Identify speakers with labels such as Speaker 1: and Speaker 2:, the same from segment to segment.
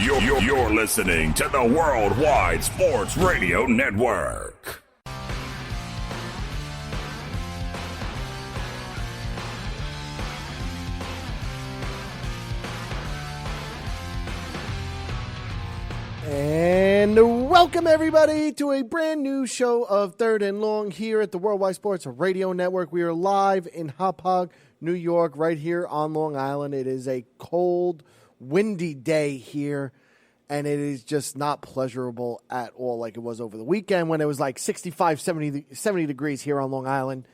Speaker 1: You're listening to the Worldwide Sports Radio Network.
Speaker 2: And welcome, everybody, to a brand new show of Third and Long here at the Worldwide Sports Radio Network. We are live in Hauppauge, New York, right here on Long Island. It is a cold, windy day here, and it is just not pleasurable at all like it was over the weekend when it was like 65, 70 degrees here on Long Island,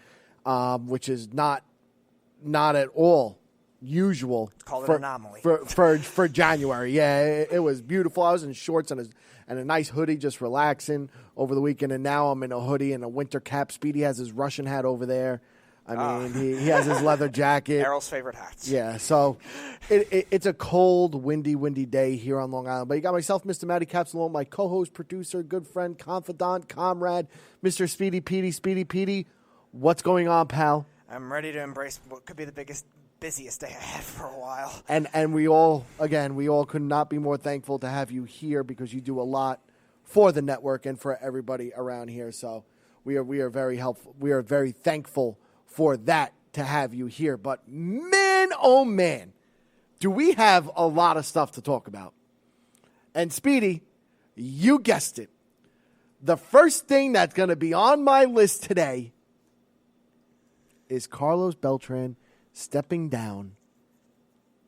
Speaker 2: which is not at all usual.
Speaker 3: Call it an anomaly.
Speaker 2: For January. Yeah, it was beautiful. I was in shorts and a nice hoodie just relaxing over the weekend, and now I'm in a hoodie and a winter cap. Speedy has his Russian hat over there. I mean, he has his leather jacket.
Speaker 3: Errol's favorite hats.
Speaker 2: Yeah, so it's a cold, windy day here on Long Island. But you got myself, Mr. Matty Capsalone, my co-host, producer, good friend, confidant, comrade, Mr. Speedy Petey. Speedy Petey, what's going on, pal?
Speaker 3: I'm ready to embrace what could be the busiest day I had for a while.
Speaker 2: And we all could not be more thankful to have you here because you do a lot for the network and for everybody around here. So we are very helpful. We are very thankful for that to have you here. But man, oh man, do we have a lot of stuff to talk about. And Speedy, you guessed it. The first thing that's going to be on my list today is Carlos Beltran stepping down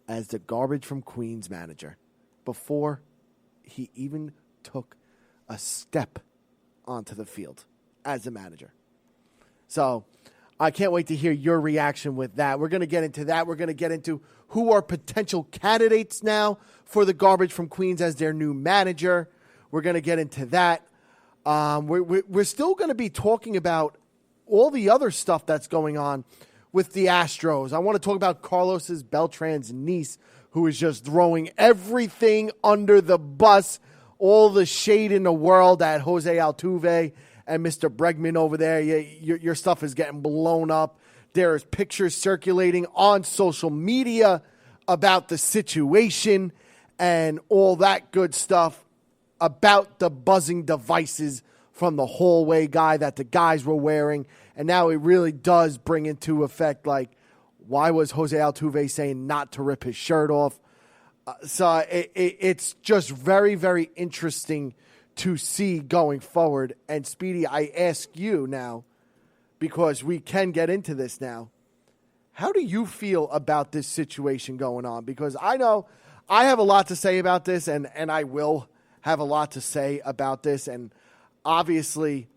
Speaker 2: as the Garbage from Queens manager before he even took a step onto the field as a manager. So I can't wait to hear your reaction with that. We're going to get into that. We're going to get into who are potential candidates now for the Garbage from Queens as their new manager. We're going to get into that. We're still going to be talking about all the other stuff that's going on with the Astros. I want to talk about Carlos Beltran's niece, who is just throwing everything under the bus, all the shade in the world at Jose Altuve and Mr. Bregman over there. Your stuff is getting blown up. There's pictures circulating on social media about the situation and all that good stuff about the buzzing devices from the hallway guy that the guys were wearing. And now it really does bring into effect, like, why was Jose Altuve saying not to rip his shirt off? So it's just very, very interesting to see going forward. And Speedy, I ask you now, because we can get into this now, how do you feel about this situation going on? Because I know I have a lot to say about this, and I will have a lot to say about this. And obviously,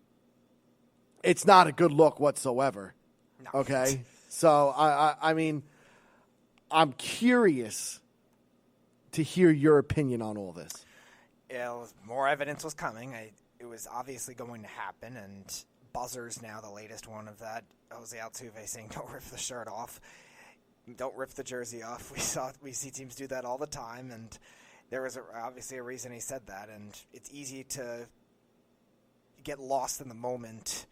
Speaker 2: it's not a good look whatsoever. No. Okay? So, I mean, I'm curious to hear your opinion on all this.
Speaker 3: Yeah, more evidence was coming. It was obviously going to happen, and buzzers now, the latest one of that, Jose Altuve saying, don't rip the shirt off, don't rip the jersey off. We see teams do that all the time, and there was obviously a reason he said that, and it's easy to get lost in the moment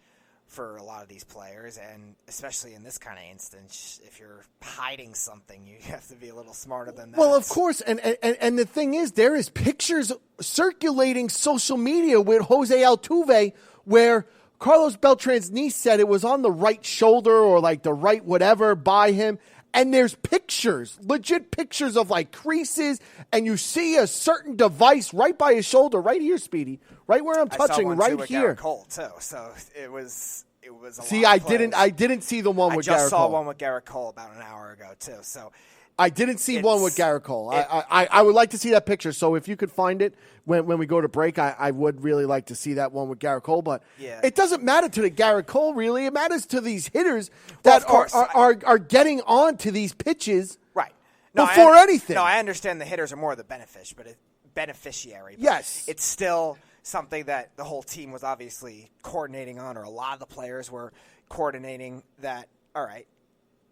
Speaker 3: for a lot of these players, and especially in this kind of instance, if you're hiding something, you have to be a little smarter than that.
Speaker 2: Well, of course, and the thing is, there is pictures circulating social media with Jose Altuve where Carlos Beltran's niece said it was on the right shoulder or like the right whatever by him, and there's pictures, legit pictures of like creases, and you see a certain device right by his shoulder, right here, Speedy, right where I'm touching, right here.
Speaker 3: Garrett Cole too, so it was.
Speaker 2: See, I didn't see the one with Garrett Cole.
Speaker 3: I just saw one with Garrett Cole about an hour ago too. So
Speaker 2: I didn't see one with Garrett Cole. I would like to see that picture. So if you could find it when we go to break, I would really like to see that one with Garrett Cole. But it doesn't matter to the Garrett Cole, really. It matters to these hitters that are getting on to these pitches before anything.
Speaker 3: No, I understand the hitters are more the beneficiary. But
Speaker 2: yes.
Speaker 3: It's still something that the whole team was obviously coordinating on, or a lot of the players were coordinating that, all right,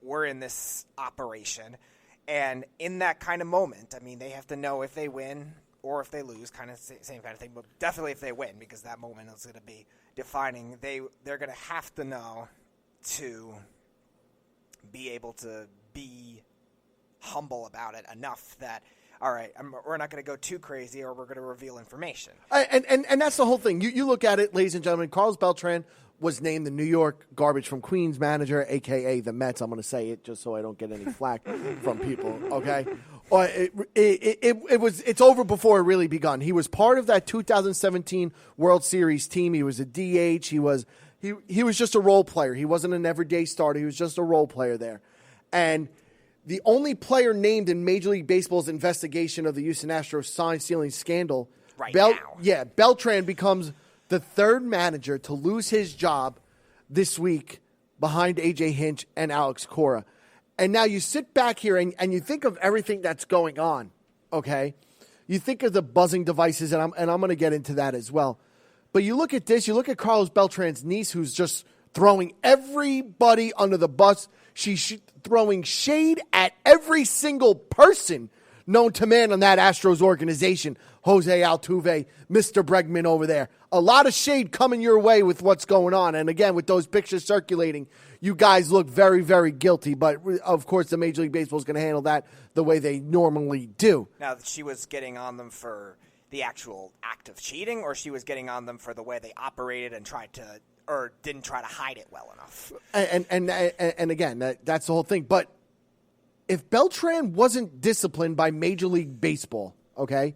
Speaker 3: we're in this operation. And in that kind of moment, I mean, they have to know if they win or if they lose, kind of same kind of thing, but definitely if they win, because that moment is going to be defining. They're going to have to know to be able to be humble about it enough that, all right, we're not going to go too crazy or we're going to reveal information.
Speaker 2: And that's the whole thing. You look at it, ladies and gentlemen, Carlos Beltran was named the New York Garbage from Queens manager, a.k.a. the Mets. I'm going to say it just so I don't get any flack from people, okay? It's over before it really begun. He was part of that 2017 World Series team. He was a DH. He was just a role player. He wasn't an everyday starter. He was just a role player there. And the only player named in Major League Baseball's investigation of the Houston Astros sign-stealing scandal, Beltran becomes the third manager to lose his job this week behind A.J. Hinch and Alex Cora. And now you sit back here and you think of everything that's going on, okay? You think of the buzzing devices, and I'm going to get into that as well. But you look at this, you look at Carlos Beltran's niece, who's just throwing everybody under the bus. She's throwing shade at every single person known to man on that Astros organization. Jose Altuve, Mr. Bregman over there. A lot of shade coming your way with what's going on. And again, with those pictures circulating, you guys look very, very guilty. But, of course, the Major League Baseball is going to handle that the way they normally do.
Speaker 3: Now, she was getting on them for the actual act of cheating, or she was getting on them for the way they operated and didn't try to hide it well enough?
Speaker 2: And again, that's the whole thing. But if Beltran wasn't disciplined by Major League Baseball, okay,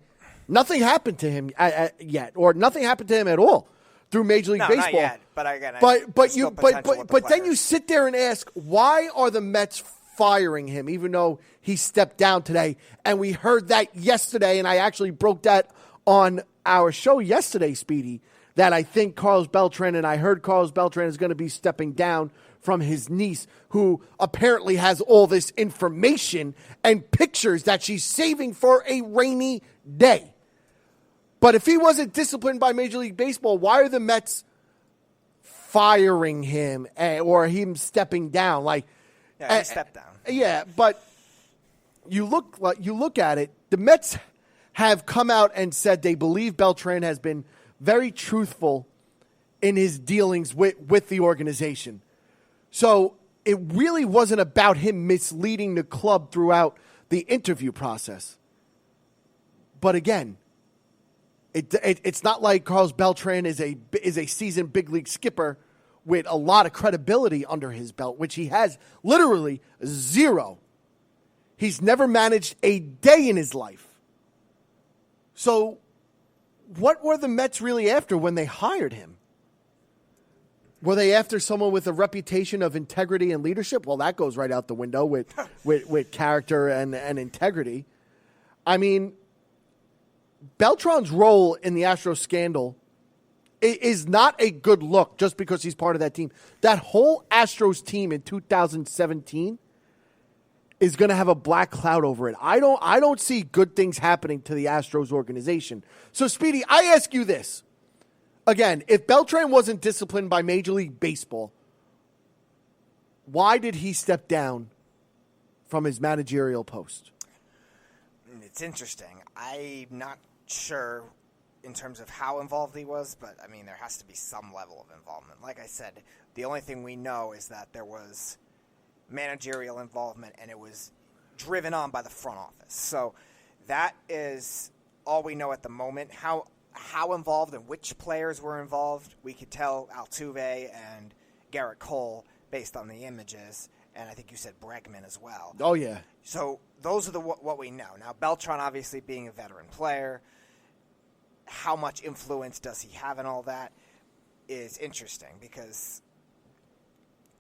Speaker 2: nothing happened to him yet, or nothing happened to him at all through Major League Baseball.
Speaker 3: Not yet. But again,
Speaker 2: but then you sit there and ask, why are the Mets firing him, even though he stepped down today? And we heard that yesterday, and I actually broke that on our show yesterday, Speedy, that I think Carlos Beltran, and I heard Carlos Beltran is going to be stepping down from his niece, who apparently has all this information and pictures that she's saving for a rainy day. But if he wasn't disciplined by Major League Baseball, why are the Mets firing him or him stepping down?
Speaker 3: He stepped down.
Speaker 2: Yeah, but you look at it, the Mets have come out and said they believe Beltran has been very truthful in his dealings with the organization. So it really wasn't about him misleading the club throughout the interview process. But again, it's not like Carlos Beltran is a seasoned big league skipper with a lot of credibility under his belt, which he has literally zero. He's never managed a day in his life. So what were the Mets really after when they hired him? Were they after someone with a reputation of integrity and leadership? Well, that goes right out the window with character and integrity. I mean, Beltran's role in the Astros scandal is not a good look just because he's part of that team. That whole Astros team in 2017 is going to have a black cloud over it. I don't see good things happening to the Astros organization. So, Speedy, I ask you this. Again, if Beltran wasn't disciplined by Major League Baseball, why did he step down from his managerial post?
Speaker 3: It's interesting. I'm not sure in terms of how involved he was, but, I mean, there has to be some level of involvement. Like I said, the only thing we know is that there was managerial involvement, and it was driven on by the front office. So that is all we know at the moment. How involved and which players were involved, we could tell Altuve and Garrett Cole based on the images, and I think you said Bregman as well.
Speaker 2: Oh, yeah.
Speaker 3: So those are what we know. Now, Beltran obviously being a veteran player, how much influence does he have in all that is interesting because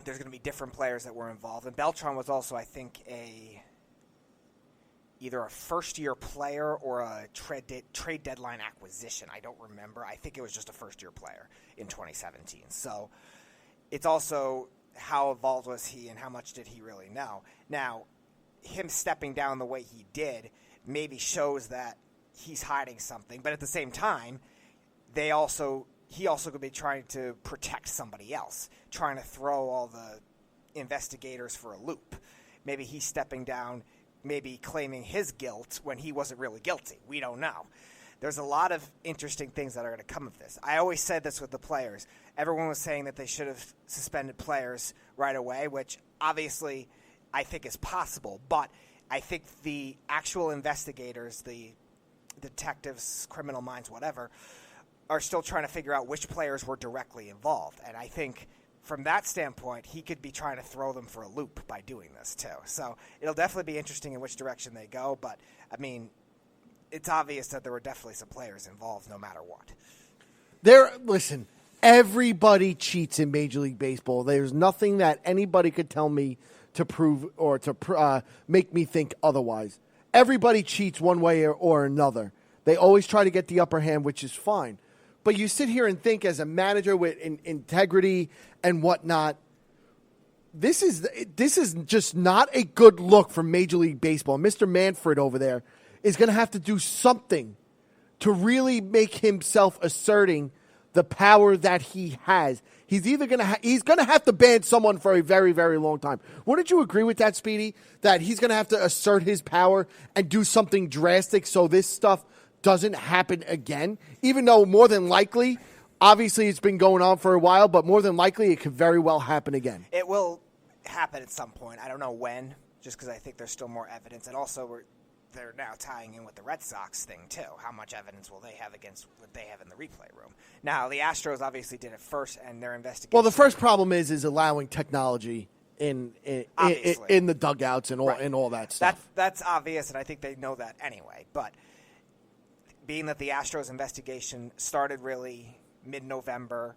Speaker 3: there's going to be different players that were involved. And Beltran was also, I think, either a first-year player or a trade deadline acquisition. I don't remember. I think it was just a first-year player in 2017. So it's also how involved was he and how much did he really know. Now, him stepping down the way he did maybe shows that he's hiding something. But at the same time, he also could be trying to protect somebody else, trying to throw all the investigators for a loop. Maybe he's stepping down, maybe claiming his guilt when he wasn't really guilty. We don't know. There's a lot of interesting things that are going to come of this. I always said this with the players. Everyone was saying that they should have suspended players right away, which obviously I think is possible. But I think the actual investigators, the detectives, criminal minds, whatever, are still trying to figure out which players were directly involved. And I think from that standpoint, he could be trying to throw them for a loop by doing this too. So it'll definitely be interesting in which direction they go. But, I mean, it's obvious that there were definitely some players involved no matter what.
Speaker 2: Listen, everybody cheats in Major League Baseball. There's nothing that anybody could tell me to prove or to make me think otherwise. Everybody cheats one way or another. They always try to get the upper hand, which is fine. But you sit here and think as a manager with integrity and whatnot, this is just not a good look for Major League Baseball. Mr. Manfred over there is going to have to do something to really make himself asserting the power that he has. He's either he's going to have to ban someone for a very, very long time. Wouldn't you agree with that, Speedy? That he's going to have to assert his power and do something drastic so this stuff doesn't happen again? Even though more than likely, obviously it's been going on for a while, but more than likely it could very well happen again.
Speaker 3: It will happen at some point. I don't know when, just because I think there's still more evidence. And also they're now tying in with the Red Sox thing, too. How much evidence will they have against what they have in the replay room? Now, the Astros obviously did it first, and their investigation...
Speaker 2: Well, the first problem is allowing technology in the dugouts and all that stuff.
Speaker 3: That's obvious, and I think they know that anyway. But being that the Astros investigation started really mid-November,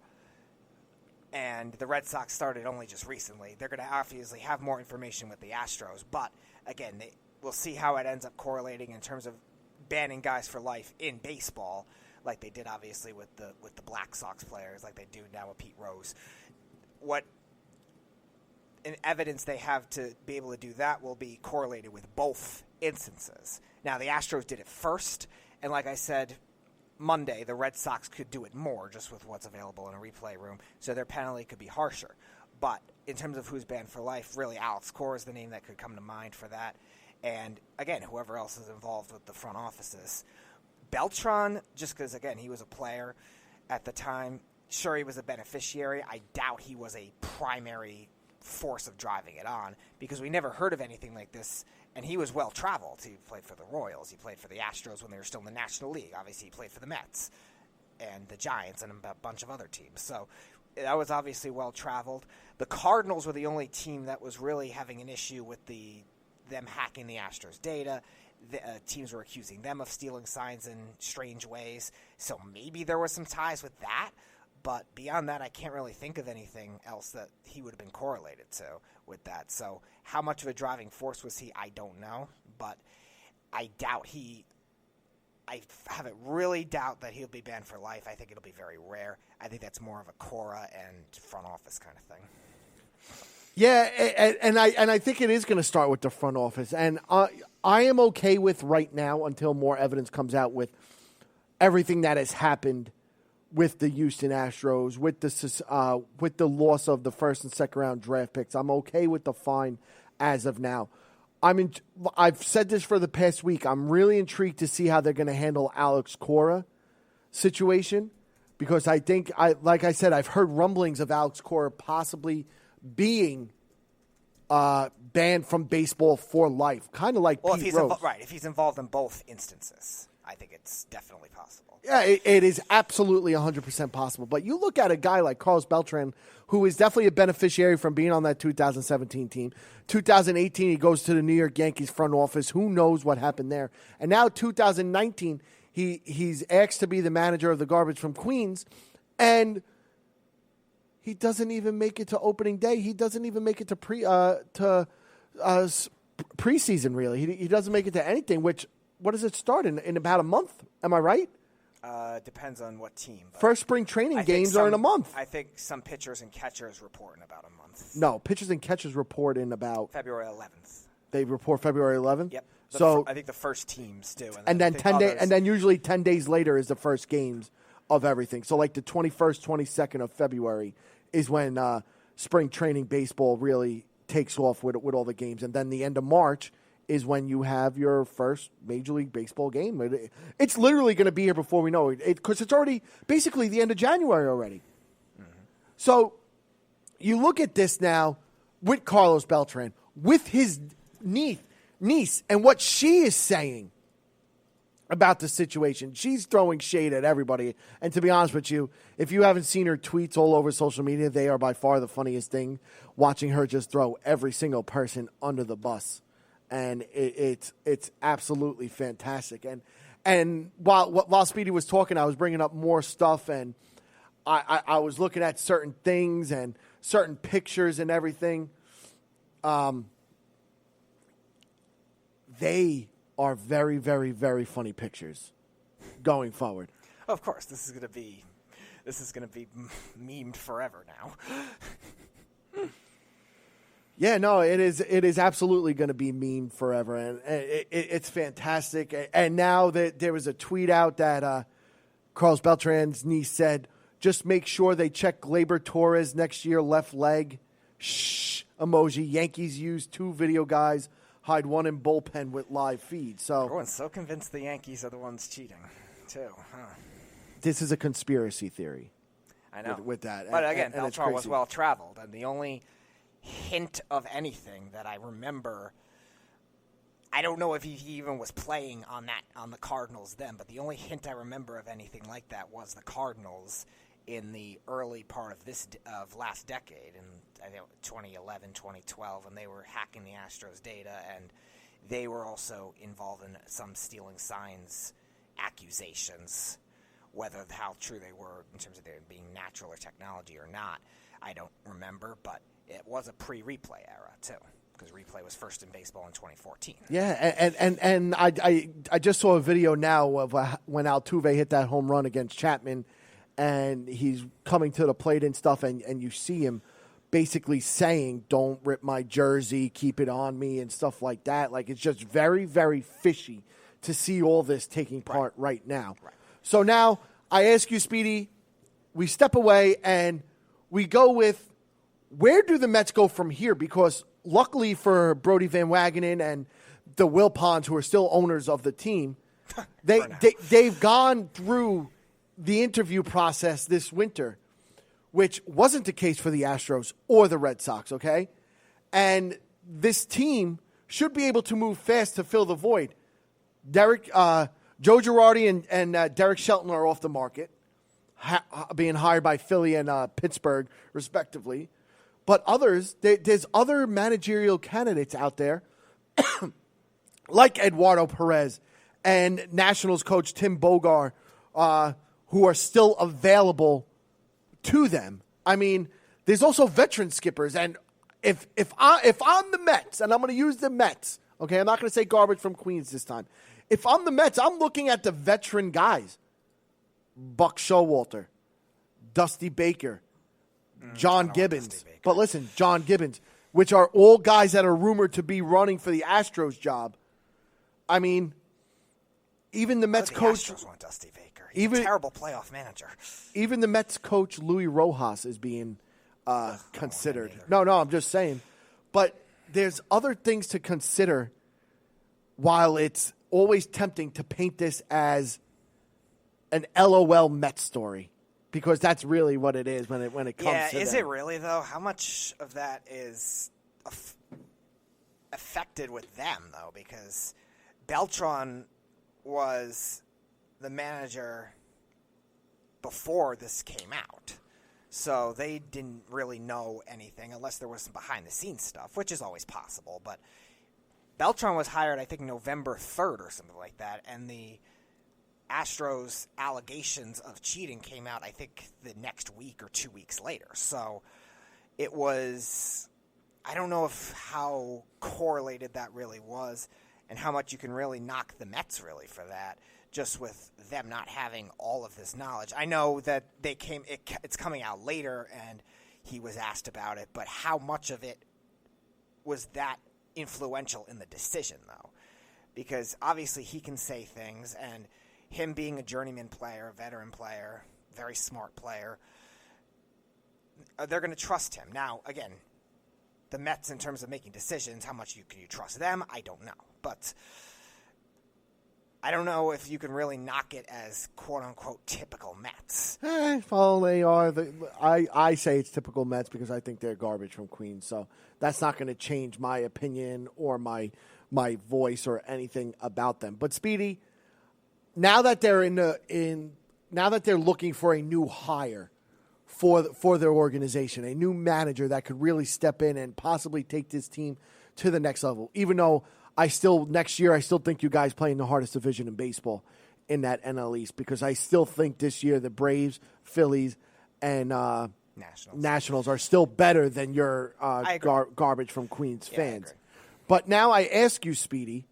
Speaker 3: and the Red Sox started only just recently, they're going to obviously have more information with the Astros. But, again, we'll see how it ends up correlating in terms of banning guys for life in baseball, like they did obviously with the Black Sox players, like they do now with Pete Rose. What evidence they have to be able to do that will be correlated with both instances. Now, the Astros did it first, and like I said, Monday, the Red Sox could do it more just with what's available in a replay room, so their penalty could be harsher. But in terms of who's banned for life, really Alex Cora is the name that could come to mind for that. And, again, whoever else is involved with the front offices. Beltran, just because, again, he was a player at the time. Sure, he was a beneficiary. I doubt he was a primary force of driving it on because we never heard of anything like this. And he was well-traveled. He played for the Royals. He played for the Astros when they were still in the National League. Obviously, he played for the Mets and the Giants and a bunch of other teams. So that was obviously well-traveled. The Cardinals were the only team that was really having an issue with them hacking the Astros' data. Teams were accusing them of stealing signs in strange ways. So maybe there were some ties with that. But beyond that, I can't really think of anything else that he would have been correlated to with that. So how much of a driving force was he? I don't know. But I have it really doubt that he'll be banned for life. I think it'll be very rare. I think that's more of a Cora and front office kind of thing.
Speaker 2: Yeah, and I think it is going to start with the front office. And I am okay with right now until more evidence comes out with everything that has happened with the Houston Astros, with the loss of the first and second round draft picks. I'm okay with the fine as of now. I've said this for the past week. I'm really intrigued to see how they're going to handle Alex Cora situation because I think, like I said, I've heard rumblings of Alex Cora possibly being banned from baseball for life, kind of like Pete Rose.
Speaker 3: If he's involved in both instances, I think it's definitely possible.
Speaker 2: Yeah, it is absolutely 100% possible. But you look at a guy like Carlos Beltran, who is definitely a beneficiary from being on that 2017 team. 2018, he goes to the New York Yankees front office. Who knows what happened there? And now 2019, he's asked to be the manager of the Garbage from Queens, and he doesn't even make it to opening day. He doesn't even make it to preseason, really. He doesn't make it to anything, which, what does it start in about a month? Am I right?
Speaker 3: Depends on what team.
Speaker 2: First spring training games are in a month.
Speaker 3: I think some pitchers and catchers report in about a month.
Speaker 2: No, pitchers and catchers report in about
Speaker 3: February 11th.
Speaker 2: They report February 11th?
Speaker 3: Yep. I think the first teams do.
Speaker 2: And then usually 10 days later is the first games of everything. So like the 21st, 22nd of February is when spring training baseball really takes off with all the games. And then the end of March is when you have your first Major League Baseball game. It's literally going to be here before we know it, because it's already basically the end of January already. Mm-hmm. So you look at this now with Carlos Beltran, with his knee. niece and what she is saying about the situation. She's throwing shade at everybody. And to be honest with you, if you haven't seen her tweets all over social media, they are by far the funniest thing, watching her just throw every single person under the bus. And it's absolutely fantastic. And while Speedy was talking, I was bringing up more stuff, and I was looking at certain things and certain pictures and everything. They are very, very, very funny pictures going forward.
Speaker 3: Of course, this is going to be memed forever now.
Speaker 2: Yeah, no, it is absolutely going to be memed forever, and it's fantastic. And now that there was a tweet out that Carlos Beltran's niece said, just make sure they check Gleyber Torres next year, left leg. Shh emoji. Yankees use 2 video guys, hide 1 in bullpen with live feed. So
Speaker 3: everyone's so convinced the Yankees are the ones cheating, too. Huh.
Speaker 2: This is a conspiracy theory.
Speaker 3: I know.
Speaker 2: With that.
Speaker 3: But again, Beltran was well-traveled, and the only hint of anything that I remember, I don't know if he even was playing on the Cardinals then, but the only hint I remember of anything like that was the Cardinals in the early part of last decade, in I think 2011, 2012, and they were hacking the Astros data, and they were also involved in some stealing signs accusations. Whether how true they were in terms of their being natural or technology or not, I don't remember, but it was a pre-replay era, too, because replay was first in baseball in 2014.
Speaker 2: Yeah, and I just saw a video now of when Altuve hit that home run against Chapman, and he's coming to the plate and stuff, and you see him basically saying, don't rip my jersey, keep it on me, and stuff like that. Like, it's just very, very fishy to see all this taking part right now.
Speaker 3: Right.
Speaker 2: So now I ask you, Speedy, we step away and we go with, where do the Mets go from here? Because luckily for Brodie Van Wagenen and the Wilpons, who are still owners of the team, they've gone through the interview process this winter, which wasn't the case for the Astros or the Red Sox, okay? And this team should be able to move fast to fill the void. Joe Girardi and Derek Shelton are off the market, being hired by Philly and Pittsburgh, respectively. But there's other managerial candidates out there, like Eduardo Perez and Nationals coach Tim Bogar, who are still available to them. I mean, there's also veteran skippers, and if I'm the Mets, and I'm going to use the Mets, okay, I'm not going to say garbage from Queens this time. If I'm the Mets, I'm looking at the veteran guys: Buck Showalter, Dusty Baker, John Gibbons. But listen, John Gibbons, which are all guys that are rumored to be running for the Astros job. I mean, even the Mets coach.
Speaker 3: Astros want Dusty Baker. He's a terrible playoff manager.
Speaker 2: Even the Mets coach Louis Rojas is being considered. No, I'm just saying. But there's other things to consider. While it's always tempting to paint this as an LOL Mets story, because that's really what it is when it comes to
Speaker 3: is
Speaker 2: them.
Speaker 3: it really, though? How much of that is affected with them, though? Because Beltran was the manager before this came out, so they didn't really know anything unless there was some behind-the-scenes stuff, which is always possible. But Beltran was hired, I think, November 3rd or something like that, and the Astros allegations of cheating came out, I think, the next week or 2 weeks later. So it was, I don't know how correlated that really was and how much you can really knock the Mets really for that, just with them not having all of this knowledge. I know that it's coming out later and he was asked about it, but how much of it was that influential in the decision, though? Because obviously he can say things, and him being a journeyman player, a veteran player, very smart player, they're going to trust him. Now, again, the Mets, in terms of making decisions, how much can you trust them? I don't know. But I don't know if you can really knock it as quote-unquote typical Mets.
Speaker 2: Well, they are. I say it's typical Mets because I think they're garbage from Queens. So that's not going to change my opinion or my my voice or anything about them. But Speedy, now that they're now that they're looking for a new hire for their organization, a new manager that could really step in and possibly take this team to the next level. Even though next year I still think you guys play in the hardest division in baseball in that NL East, because I still think this year the Braves, Phillies, and Nationals are still better than your garbage from Queens fans. But now I ask you, Speedy,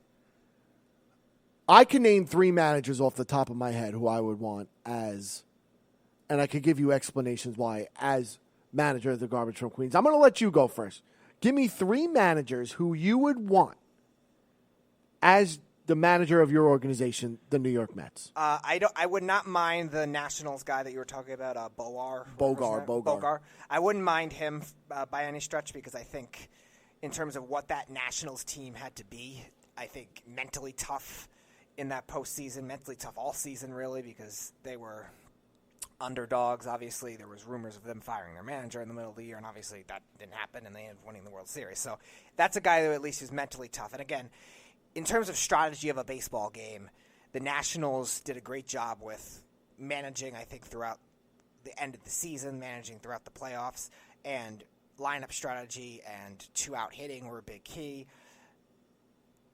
Speaker 2: I can name 3 managers off the top of my head who I would want as, and I could give you explanations why, as manager of the garbage from Queens. I'm going to let you go first. Give me 3 managers who you would want as the manager of your organization, the New York Mets.
Speaker 3: I would not mind the Nationals guy that you were talking about, Bogar. I wouldn't mind him by any stretch, because I think in terms of what that Nationals team had to be, I think mentally tough in that postseason, mentally tough all season really, because they were underdogs. Obviously, there was rumors of them firing their manager in the middle of the year, and obviously that didn't happen, and they ended up winning the World Series. So that's a guy who at least is mentally tough. And again, in terms of strategy of a baseball game, the Nationals did a great job with managing, I think, throughout the end of the season, managing throughout the playoffs, and lineup strategy and 2-out hitting were a big key.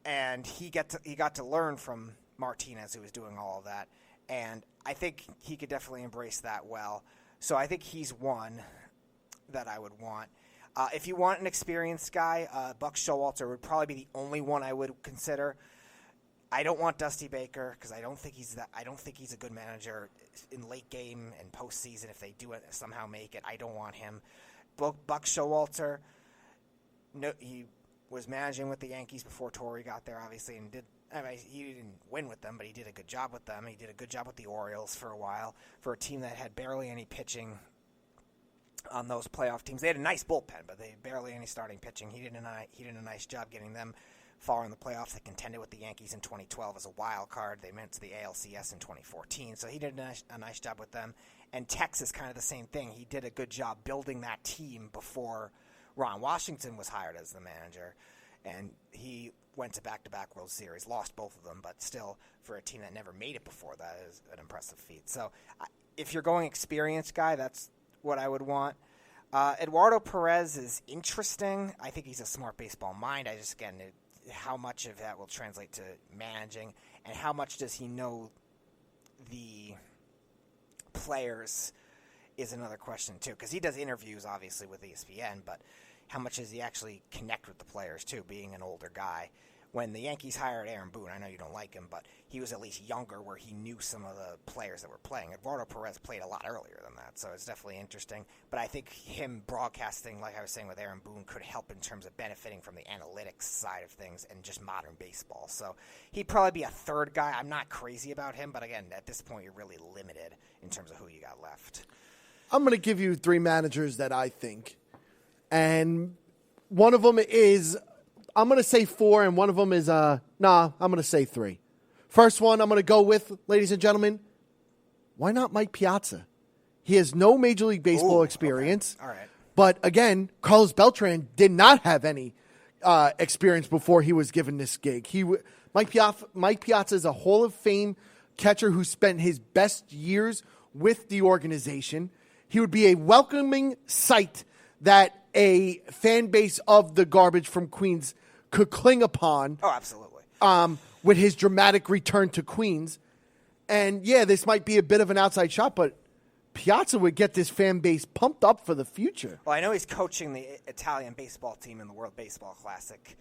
Speaker 3: And he got to learn from Martinez, who was doing all of that. And I think he could definitely embrace that well. So I think he's one that I would want. If you want an experienced guy, Buck Showalter would probably be the only one I would consider. I don't want Dusty Baker, because I don't think he's a good manager in late game and postseason. If they do it, somehow make it, I don't want him. Buck Showalter, no, he was managing with the Yankees before Torrey got there, obviously, and he didn't win with them, but he did a good job with them. He did a good job with the Orioles for a while, for a team that had barely any pitching on those playoff teams. They had a nice bullpen, but they had barely any starting pitching. He did a nice job getting them far in the playoffs. They contended with the Yankees in 2012 as a wild card. They went to the ALCS in 2014, so he did a nice job with them. And Texas, kind of the same thing. He did a good job building that team before Ron Washington was hired as the manager, and he went to back-to-back World Series, lost both of them, but still, for a team that never made it before, that is an impressive feat. So if you're going experienced guy, that's what I would want. Eduardo Perez is interesting. I think he's a smart baseball mind. How much of that will translate to managing, and how much does he know the players is another question too, because he does interviews obviously with ESPN, but how much does he actually connect with the players too, being an older guy? When the Yankees hired Aaron Boone, I know you don't like him, but he was at least younger, where he knew some of the players that were playing. Eduardo Perez played a lot earlier than that, so it's definitely interesting. But I think him broadcasting, like I was saying with Aaron Boone, could help in terms of benefiting from the analytics side of things and just modern baseball. So he'd probably be a third guy. I'm not crazy about him, but again, at this point, you're really limited in terms of who you got left.
Speaker 2: I'm going to give you 3 managers that I think, and one of them is, I'm going to say 4, and one of them is, I'm going to say 3. First one I'm going to go with, ladies and gentlemen, why not Mike Piazza? He has no Major League Baseball experience.
Speaker 3: Okay. All right.
Speaker 2: But again, Carlos Beltran did not have any experience before he was given this gig. Mike Piazza is a Hall of Fame catcher who spent his best years with the organization. He would be a welcoming sight that a fan base of the garbage from Queens could cling upon.
Speaker 3: Oh, absolutely.
Speaker 2: With his dramatic return to Queens. And yeah, this might be a bit of an outside shot, but Piazza would get this fan base pumped up for the future.
Speaker 3: Well, I know he's coaching the Italian baseball team in the World Baseball Classic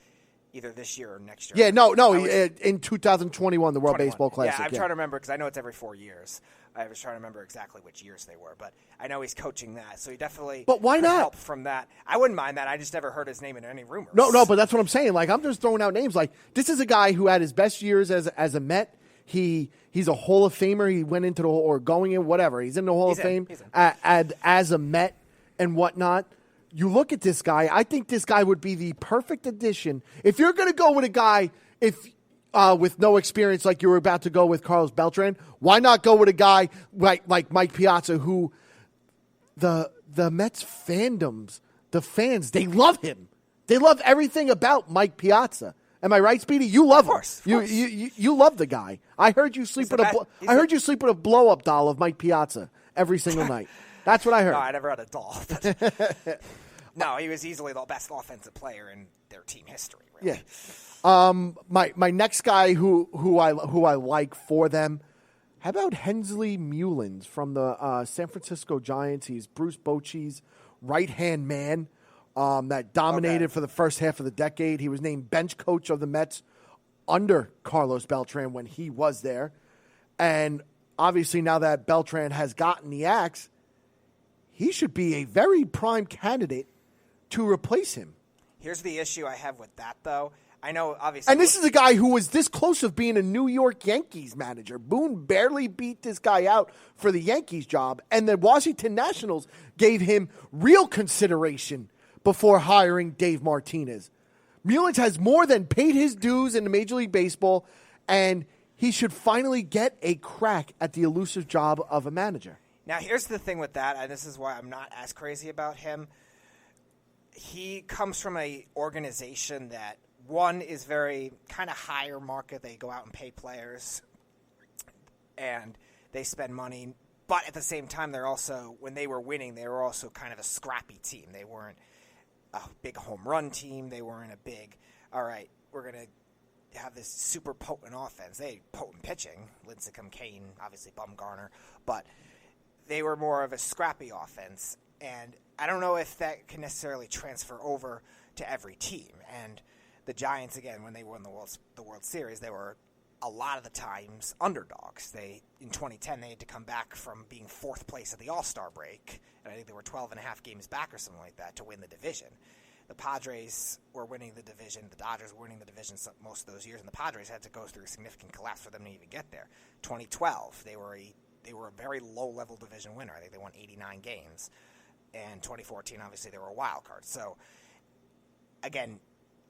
Speaker 3: either this year or next year.
Speaker 2: Yeah, in 2021, the World Baseball Classic.
Speaker 3: Yeah, I'm trying to remember, because I know it's every 4 years. I was trying to remember exactly which years they were, but I know he's coaching that, so he definitely
Speaker 2: But why not?
Speaker 3: help from that. I wouldn't mind that. I just never heard his name in any rumors.
Speaker 2: No, but that's what I'm saying. Like, I'm just throwing out names. Like, this is a guy who had his best years as a Met. He's a Hall of Famer. He went into going in, whatever. He's in the Hall of Fame as a Met and whatnot. You look at this guy, I think this guy would be the perfect addition. If you're going to go with a guy with no experience like you were about to go with Carlos Beltran, why not go with a guy like Mike Piazza, who the Mets fandoms, the fans, they love him. They love everything about Mike Piazza. Am I right, Speedy? You love him.
Speaker 3: Of course.
Speaker 2: You love the guy. I heard you sleep with you sleep with a blow up doll of Mike Piazza every single night. That's what I heard.
Speaker 3: No, I never had a doll. No, he was easily the best offensive player in their team history. Really.
Speaker 2: Yeah. My next guy who I like for them. How about Hensley Mullins from the San Francisco Giants? He's Bruce Bochy's right-hand man that dominated for the first half of the decade. He was named bench coach of the Mets under Carlos Beltran when he was there. And obviously now that Beltran has gotten the axe, he should be a very prime candidate to replace him.
Speaker 3: Here's the issue I have with that, though. I know, obviously.
Speaker 2: And this is a guy who was this close of being a New York Yankees manager. Boone barely beat this guy out for the Yankees job, and the Washington Nationals gave him real consideration before hiring Dave Martinez. Mullins has more than paid his dues in the Major League Baseball, and he should finally get a crack at the elusive job of a manager.
Speaker 3: Now, here's the thing with that, and this is why I'm not as crazy about him. He comes from an organization that, one, is very kind of higher market. They go out and pay players, and they spend money. But at the same time, they're also, when they were winning, they were also kind of a scrappy team. They weren't a big home run team. They weren't a big, all right, we're going to have this super potent offense. They had potent pitching, Lincecum, Kane, obviously Bumgarner, but they were more of a scrappy offense. And I don't know if that can necessarily transfer over to every team. And the Giants, again, when they won the World Series, they were a lot of the times underdogs. In 2010, they had to come back from being fourth place at the All-Star break, and I think they were 12 and a half games back or something like that to win the division. The Padres were winning the division. The Dodgers were winning the division most of those years, and the Padres had to go through a significant collapse for them to even get there. 2012, they were a very low-level division winner. I think they won 89 games. And 2014, obviously, they were a wild card. So, again,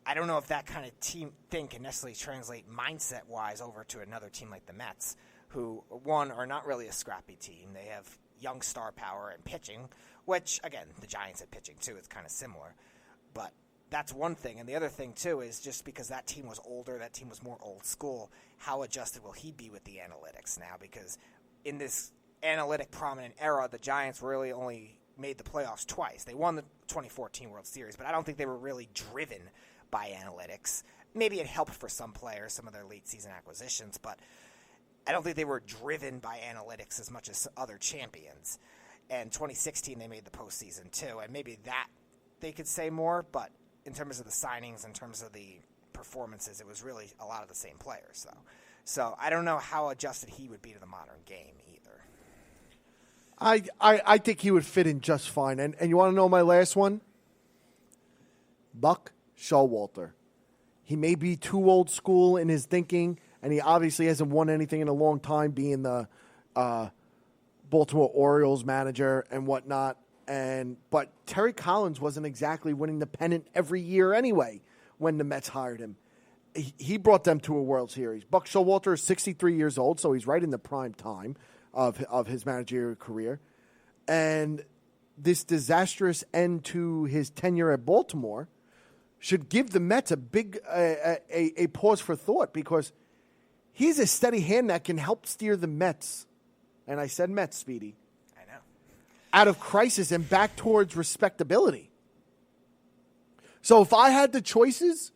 Speaker 3: I don't know if that kind of team thing can necessarily translate mindset-wise over to another team like the Mets, who, one, are not really a scrappy team. They have young star power and pitching, which, again, the Giants had pitching, too. It's kind of similar. But that's one thing. And the other thing, too, is just because that team was older, that team was more old school, how adjusted will he be with the analytics now? Because in this analytic prominent era, the Giants really only made the playoffs twice. They won the 2014 World Series, but I don't think they were really driven by analytics. Maybe it helped for some players, some of their late season acquisitions, but I don't think they were driven by analytics as much as other champions. And 2016, they made the postseason too, and maybe that they could say more, but in terms of the signings, in terms of the performances, it was really a lot of the same players. So I don't know how adjusted he would be to the modern game either.
Speaker 2: I think he would fit in just fine. And you want to know my last one? Buck Showalter. He may be too old school in his thinking, and he obviously hasn't won anything in a long time being the Baltimore Orioles manager and whatnot. But Terry Collins wasn't exactly winning the pennant every year anyway when the Mets hired him. He brought them to a World Series. Buck Showalter is 63 years old, so he's right in the prime time of his managerial career. And this disastrous end to his tenure at Baltimore should give the Mets a big a pause for thought, because he's a steady hand that can help steer the Mets, and I said Mets, Speedy,
Speaker 3: I know,
Speaker 2: out of crisis and back towards respectability. So if I had the choices,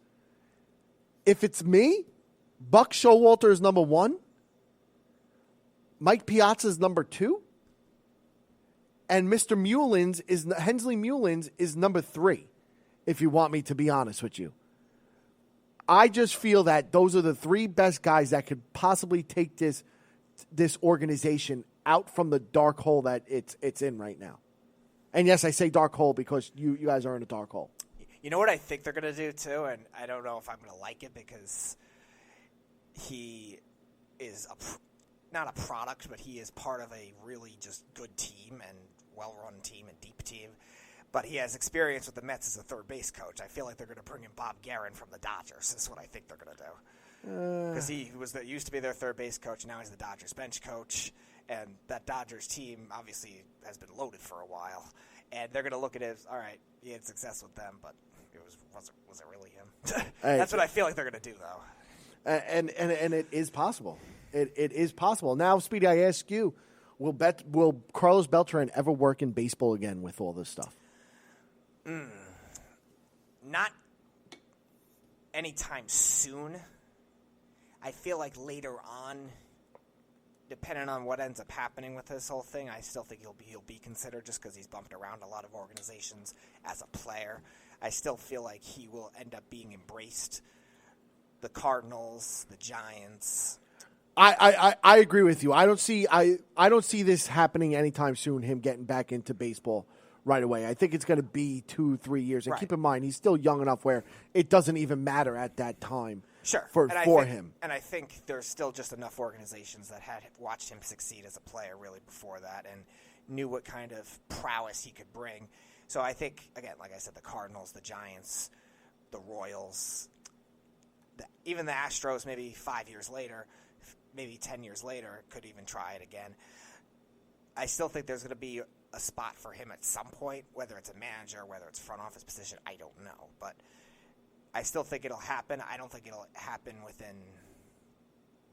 Speaker 2: if it's me, Buck Showalter is number one, Mike Piazza is number two, and Mr. Hensley Mullins is number three, if you want me to be honest with you. I just feel that those are the three best guys that could possibly take this organization out from the dark hole that it's in right now. And yes, I say dark hole because you guys are in a dark hole.
Speaker 3: You know what I think they're going to do, too? And I don't know if I'm going to like it, because he is not a product, but he is part of a really just good team and well-run team and deep team. But he has experience with the Mets as a third base coach. I feel like they're going to bring in Bob Guerin from the Dodgers. Is what I think they're going to do. Because he used to be their third base coach. Now he's the Dodgers bench coach. And that Dodgers team obviously has been loaded for a while. And they're going to look at it as, all right, he had success with them, but was it really him? That's what I feel like they're going to do, though.
Speaker 2: And it is possible. It is possible. Now, Speedy, I ask you, will Carlos Beltran ever work in baseball again with all this stuff?
Speaker 3: Not anytime soon. I feel like later on, depending on what ends up happening with this whole thing, I still think he'll be considered just because he's bumped around a lot of organizations as a player. I still feel like he will end up being embraced. The Cardinals, the Giants.
Speaker 2: I agree with you. I don't see this happening anytime soon, him getting back into baseball right away. I think it's going to be 2-3 years. And keep in mind, he's still young enough where it doesn't even matter at that time for him.
Speaker 3: And I think there's still just enough organizations that had watched him succeed as a player really before that and knew what kind of prowess he could bring. So I think, again, like I said, the Cardinals, the Giants, the Royals, even the Astros maybe 5 years later, maybe 10 years later, could even try it again. I still think there's going to be a spot for him at some point, whether it's a manager, whether it's front office position, I don't know. But I still think it'll happen. I don't think it'll happen within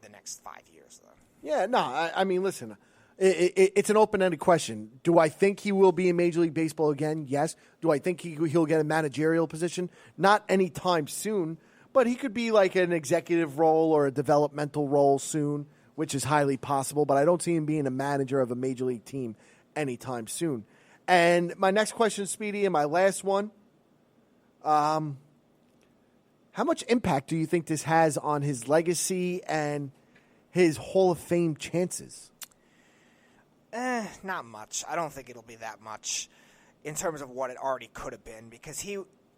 Speaker 3: the next 5 years, though.
Speaker 2: Yeah, no, I mean, listen, it's an open-ended question. Do I think he will be in Major League Baseball again? Yes. Do I think he'll get a managerial position? Not anytime soon, but he could be like an executive role or a developmental role soon, which is highly possible. But I don't see him being a manager of a Major League team anytime soon. And my next question, Speedy, and my last one, how much impact do you think this has on his legacy and his Hall of Fame chances?
Speaker 3: Not much. I don't think it'll be that much in terms of what it already could have been, because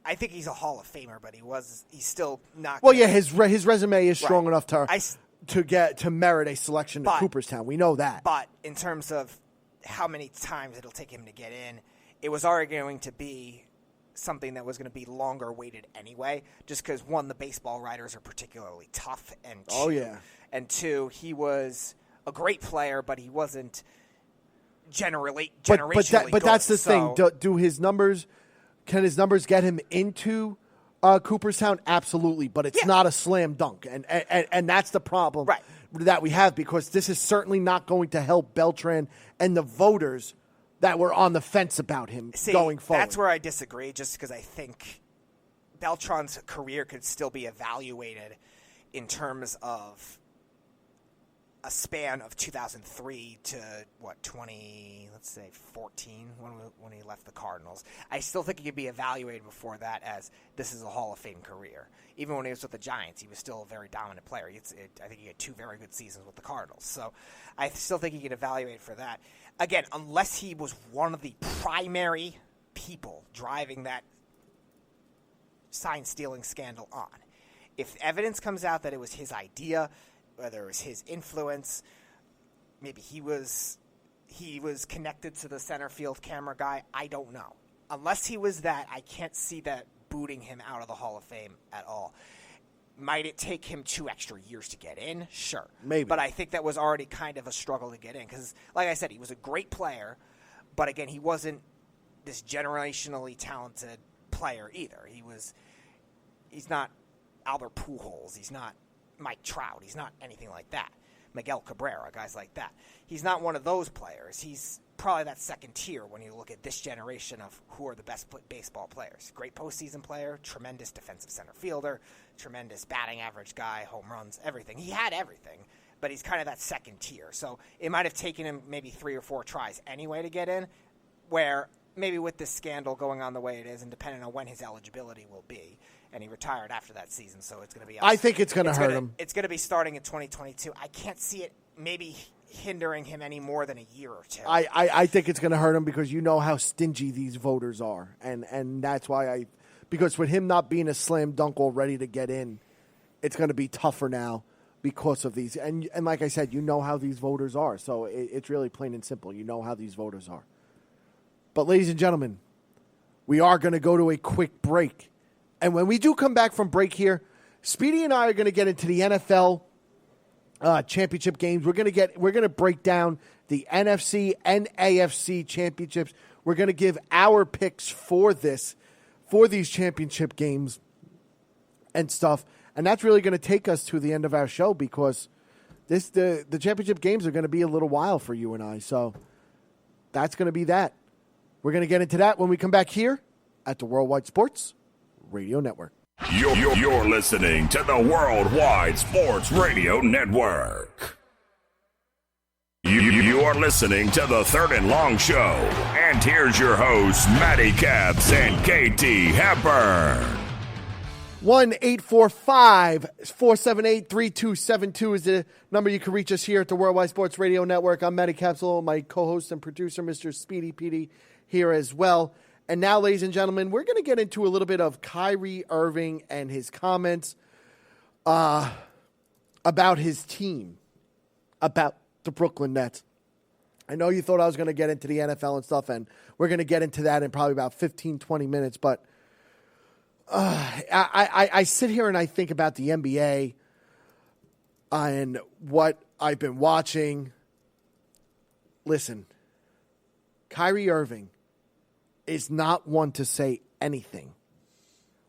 Speaker 3: I think he's a Hall of Famer, but he's still not.
Speaker 2: Well, yeah, his resume is strong enough to merit a selection to Cooperstown. We know that.
Speaker 3: But in terms of how many times it'll take him to get in, it was already going to be something that was going to be longer weighted anyway, just because, one, the baseball writers are particularly tough, and two, he was a great player, but he wasn't generationally
Speaker 2: but that's the thing. Do his numbers? Can his numbers get him into Cooperstown? Absolutely, but it's not a slam dunk, and that's the problem that we have, because this is certainly not going to help Beltran and the voters that were on the fence about him going forward.
Speaker 3: That's where I disagree, just because I think Beltran's career could still be evaluated in terms of a span of 2003 to 14 when he left the Cardinals. I still think he could be evaluated before that as this is a Hall of Fame career. Even when he was with the Giants, he was still a very dominant player. I think he had 2 very good seasons with the Cardinals. So I still think he could evaluate for that. Again, unless he was one of the primary people driving that sign-stealing scandal on. If evidence comes out that it was his idea, whether it was his influence, maybe he was connected to the center field camera guy, I don't know. Unless he was that, I can't see that booting him out of the Hall of Fame at all. Might it take him 2 extra years to get in? Sure.
Speaker 2: Maybe.
Speaker 3: But I think that was already kind of a struggle to get in because, like I said, he was a great player, but again, he wasn't this generationally talented player either. He's not Albert Pujols. He's not Mike Trout. He's not anything like that. Miguel Cabrera, guys like that. He's not one of those players. He's probably that second tier when you look at this generation of who are the best baseball players. Great postseason player, tremendous defensive center fielder, tremendous batting average guy, home runs, everything. He had everything, but he's kind of that second tier. So it might have taken him maybe 3 or 4 tries anyway to get in, where maybe with this scandal going on the way it is and depending on when his eligibility will be, and he retired after that season, so it's going to be...
Speaker 2: I think it's going to hurt him.
Speaker 3: It's going to be starting in 2022. I can't see it maybe hindering him any more than a year or 2.
Speaker 2: I think it's going to hurt him because you know how stingy these voters are, and that's why because with him not being a slam dunk already to get in, it's going to be tougher now because of these. And like I said, you know how these voters are, so it's really plain and simple. You know how these voters are. But ladies and gentlemen, we are going to go to a quick break. And when we do come back from break here, Speedy and I are going to get into the NFL championship games. We're going to break down the NFC and AFC championships. We're going to give our picks for this for these championship games and stuff. And that's really going to take us to the end of our show because the championship games are going to be a little while for you and I. So that's going to be that. We're going to get into that when we come back here at the Worldwide Sports Radio Network.
Speaker 1: You're listening to the Worldwide Sports Radio Network. You are listening to the Third and Long Show. And here's your hosts, Matty Caps and KT Hepburn.
Speaker 2: 1-845-478-3272 is the number you can reach us here at the Worldwide Sports Radio Network. I'm Matty Capsule, my co-host and producer, Mr. Speedy Petey, here as well. And now, ladies and gentlemen, we're going to get into a little bit of Kyrie Irving and his comments about his team, about the Brooklyn Nets. I know you thought I was going to get into the NFL and stuff, and we're going to get into that in probably about 15, 20 minutes, but I sit here and I think about the NBA and what I've been watching. Listen, Kyrie Irving is not one to say anything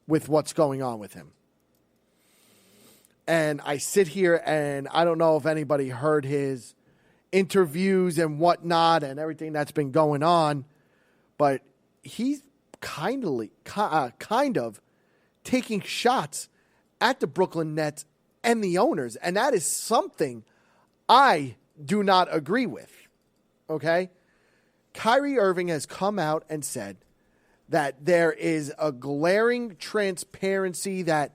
Speaker 2: with what's going on with him. And I sit here and I don't know if anybody heard his interviews and whatnot and everything that's been going on, but he's kind of taking shots at the Brooklyn Nets and the owners. And that is something I do not agree with. Okay? Kyrie Irving has come out and said that there is a glaring transparency that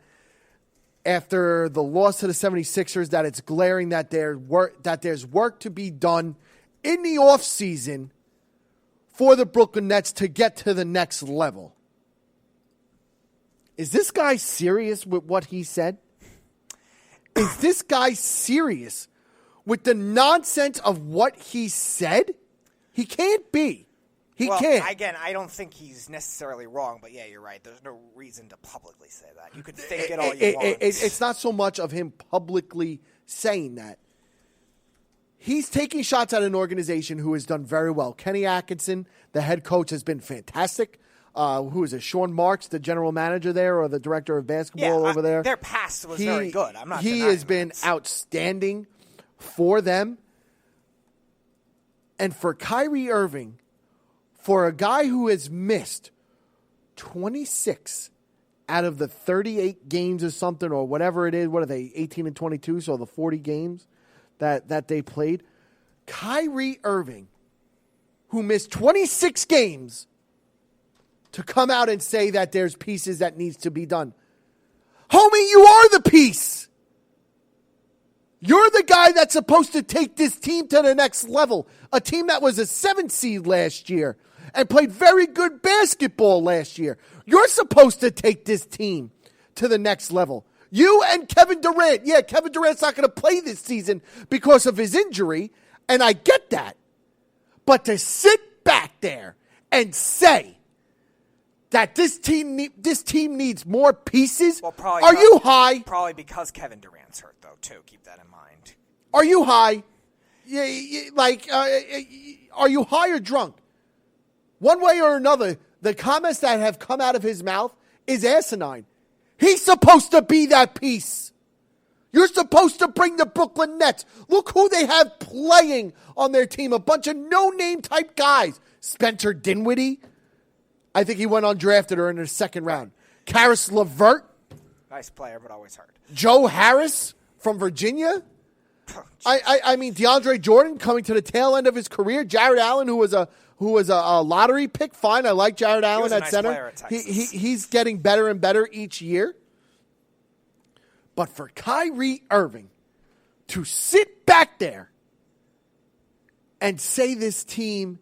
Speaker 2: after the loss to the 76ers, that it's glaring that there's work to be done in the offseason for the Brooklyn Nets to get to the next level. Is this guy serious with what he said? Is this guy serious with the nonsense of what he said? He can't be. He can't.
Speaker 3: Again, I don't think he's necessarily wrong, but yeah, you're right. There's no reason to publicly say that. You could think it all you want.
Speaker 2: It's not so much of him publicly saying that. He's taking shots at an organization who has done very well. Kenny Atkinson, the head coach, has been fantastic. Who is it? Sean Marks, the general manager there, or the director of basketball over there?
Speaker 3: Their past was very good. I'm not.
Speaker 2: He has been outstanding for them. And for Kyrie Irving, for a guy who has missed 26 out of the 38 games or something, or whatever it is, what are they, 18 and 22, so the 40 games that they played. Kyrie Irving, who missed 26 games, to come out and say that there's pieces that needs to be done. Homie, you are the piece. You're the guy that's supposed to take this team to the next level. A team that was a 7 seed last year and played very good basketball last year. You're supposed to take this team to the next level. You and Kevin Durant. Yeah, Kevin Durant's not going to play this season because of his injury, and I get that. But to sit back there and say that this team needs more pieces, are you high?
Speaker 3: Probably because Kevin Durant's hurt, though, too. Keep that in mind.
Speaker 2: Are you high? Are you high or drunk? One way or another, the comments that have come out of his mouth is asinine. He's supposed to be that piece. You're supposed to bring the Brooklyn Nets. Look who they have playing on their team. A bunch of no-name type guys. Spencer Dinwiddie. I think he went undrafted or in the second round. Karis LeVert.
Speaker 3: Nice player, but always hurt.
Speaker 2: Joe Harris from Virginia. I mean, DeAndre Jordan coming to the tail end of his career. Jared Allen, who was a lottery pick. Fine, I like Jared Allen at center.
Speaker 3: Player at Texas.
Speaker 2: He's getting better and better each year. But for Kyrie Irving to sit back there and say this team,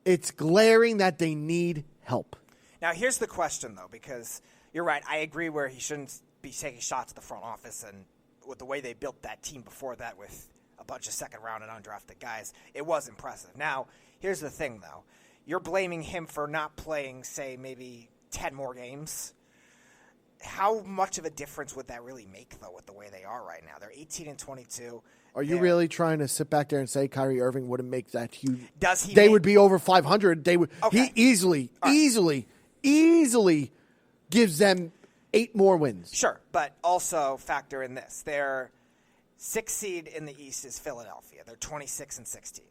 Speaker 2: it's glaring that they need help.
Speaker 3: Now, here's the question, though, because you're right. I agree where he shouldn't be taking shots at the front office, and with the way they built that team before that with a bunch of second-round and undrafted guys, it was impressive. Now, here's the thing, though. You're blaming him for not playing, say, maybe 10 more games. How much of a difference would that really make, though, with the way they are right now? They're 18 and 22.
Speaker 2: Are you really trying to sit back there and say Kyrie Irving wouldn't make that huge?
Speaker 3: Does he?
Speaker 2: They would be over 500. They would.
Speaker 3: Okay.
Speaker 2: He easily gives them 8 more wins.
Speaker 3: Sure, but also factor in this. Their 6th seed in the East is Philadelphia. They're 26-16.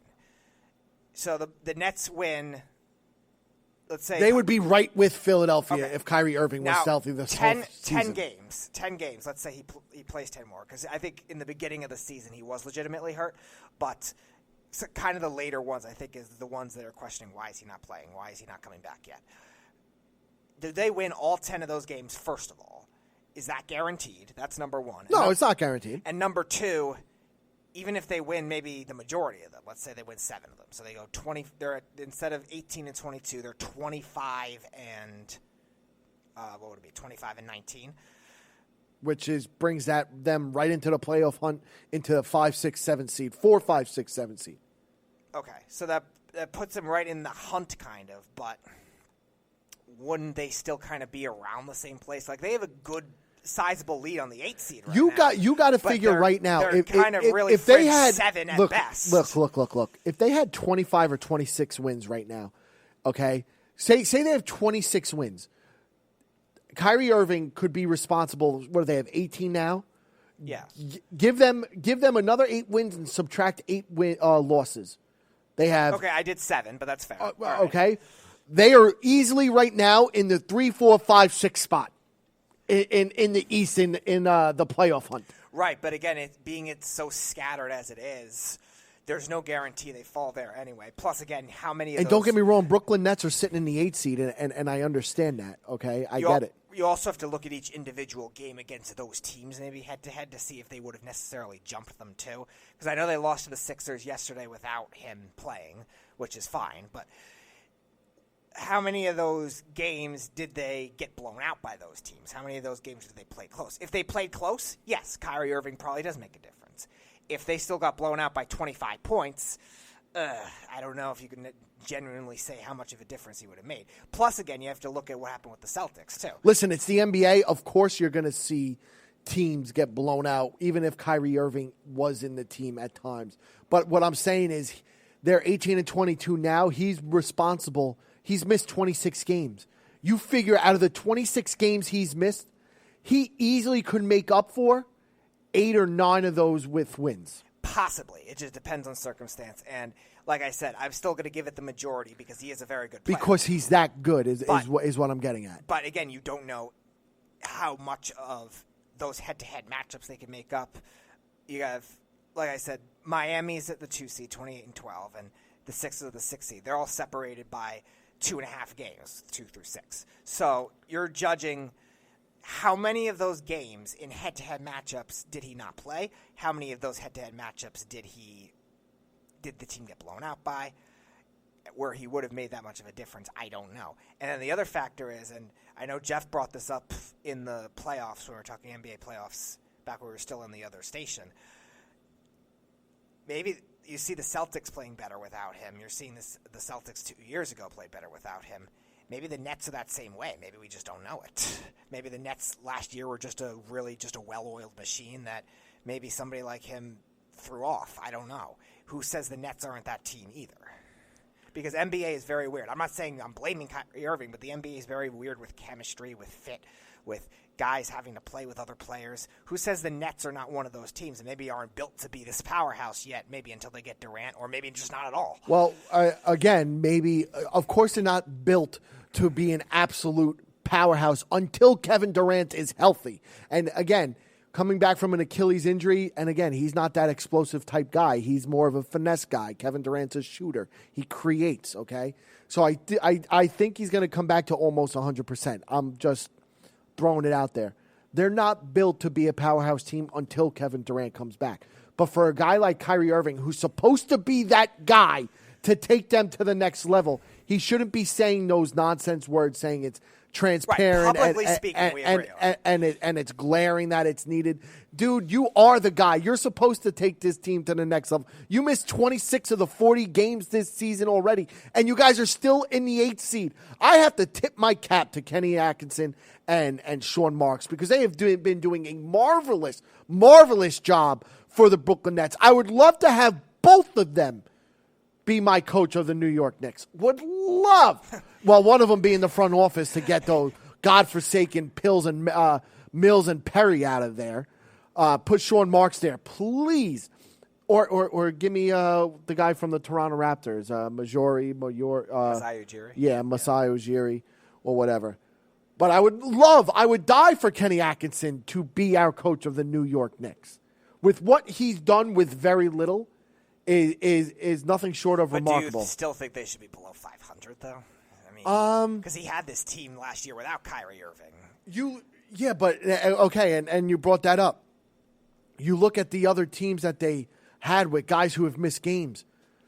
Speaker 3: So the Nets win, let's say...
Speaker 2: They would be right with Philadelphia
Speaker 3: Okay.
Speaker 2: if Kyrie Irving was healthy this whole season.
Speaker 3: 10 games. Let's say he plays 10 more. Because I think in the beginning of the season he was legitimately hurt. But kind of the later ones, I think, is the ones that are questioning, why is he not playing? Why is he not coming back yet? Do they win all 10 of those games, first of all? Is that guaranteed? That's number one.
Speaker 2: No, it's not guaranteed.
Speaker 3: And number two, even if they win maybe the majority of them, let's say they win 7 of them, so they go 20. They're instead of 18-22, they're 25 and what would it be? 25 and 19,
Speaker 2: which brings them right into the playoff hunt, into the 5, 6, 7 seed, 4, 5, 6, 7 seed.
Speaker 3: Okay, so that puts them right in the hunt, kind of. But wouldn't they still kind of be around the same place? Like, they have a good, sizable lead on the 8th seed right now.
Speaker 2: You got to figure right now.
Speaker 3: They're if
Speaker 2: they had
Speaker 3: 7 at
Speaker 2: look,
Speaker 3: best.
Speaker 2: Look. If they had 25 or 26 wins right now, okay, say they have 26 wins, Kyrie Irving could be responsible. What do they have? 18 now.
Speaker 3: Yeah.
Speaker 2: Give them another 8 wins and subtract 8 losses. They have
Speaker 3: Okay, I did 7, but that's fair. All right.
Speaker 2: Okay, they are easily right now in the 3, 4, 5, 6 spot in the East in the playoff hunt.
Speaker 3: Right, but again, it's so scattered as it is, there's no guarantee they fall there anyway. Plus, again, how many of
Speaker 2: and
Speaker 3: those...
Speaker 2: don't get me wrong, Brooklyn Nets are sitting in the 8th seed, and I understand that. Okay, I get it.
Speaker 3: You also have to look at each individual game against those teams, maybe head-to-head, to see if they would have necessarily jumped them too. Because I know they lost to the Sixers yesterday without him playing, which is fine. But how many of those games did they get blown out by those teams? How many of those games did they play close? If they played close, yes, Kyrie Irving probably does make a difference. If they still got blown out by 25 points, I don't know if you can genuinely say how much of a difference he would have made. Plus, again, you have to look at what happened with the Celtics, too.
Speaker 2: Listen, it's the NBA. Of course you're going to see teams get blown out, even if Kyrie Irving was in the team at times. But what I'm saying is they're 18-22 now. He's responsible. He's missed 26 games. You figure out of the 26 games he's missed, he easily could make up for 8 or 9 of those with wins.
Speaker 3: Possibly. It just depends on circumstance. And like I said, I'm still going to give it the majority because he is a very good player.
Speaker 2: Because he's that good is what I'm getting at.
Speaker 3: But again, you don't know how much of those head-to-head matchups they can make up. You have, like I said, Miami's at the 2 seed, 28-12, and the Sixers are the 6 seed. They're all separated by 2.5 games, 2 through 6. So you're judging how many of those games in head-to-head matchups did he not play? How many of those head-to-head matchups did the team get blown out by? Where he would have made that much of a difference, I don't know. And then the other factor is, and I know Jeff brought this up in the playoffs when we were talking NBA playoffs back when we were still in the other station. Maybe you see the Celtics playing better without him. You're seeing the Celtics 2 years ago play better without him. Maybe the Nets are that same way. Maybe we just don't know it. Maybe the Nets last year were just a well-oiled machine that maybe somebody like him threw off. I don't know. Who says the Nets aren't that team either? Because NBA is very weird. I'm not saying I'm blaming Kyrie Irving, but the NBA is very weird with chemistry, with fit, with guys having to play with other players. Who says the Nets are not one of those teams and maybe aren't built to be this powerhouse yet, maybe until they get Durant, or maybe just not at all?
Speaker 2: Well, again, maybe, of course they're not built to be an absolute powerhouse until Kevin Durant is healthy. And again, coming back from an Achilles injury, and again, he's not that explosive type guy. He's more of a finesse guy. Kevin Durant's a shooter. He creates, okay? So I think he's going to come back to almost 100%. I'm just throwing it out there. They're not built to be a powerhouse team until Kevin Durant comes back. But for a guy like Kyrie Irving, who's supposed to be that guy to take them to the next level, he shouldn't be saying those nonsense words, saying it's transparent,
Speaker 3: right, publicly speaking, we agree
Speaker 2: and it's glaring that it's needed. Dude, you are the guy. You're supposed to take this team to the next level. You missed 26 of the 40 games this season already, and you guys are still in the 8th seed. I have to tip my cap to Kenny Atkinson and Sean Marks because they have been doing a marvelous job for the Brooklyn Nets. I would love to have both of them be my coach of the New York Knicks. Would love. Well, one of them be in the front office to get those godforsaken Mills and Perry out of there. Put Sean Marks there, please. Or give me the guy from the Toronto Raptors, Masai
Speaker 3: Ujiri.
Speaker 2: Yeah, Masai Ujiri or whatever. But I would die for Kenny Atkinson to be our coach of the New York Knicks. With what he's done with very little is nothing short of remarkable.
Speaker 3: Do you still think they should be below 500 though? I mean, because he had this team last year without Kyrie Irving.
Speaker 2: Okay, and you brought that up. You look at the other teams that they had with guys who have missed games.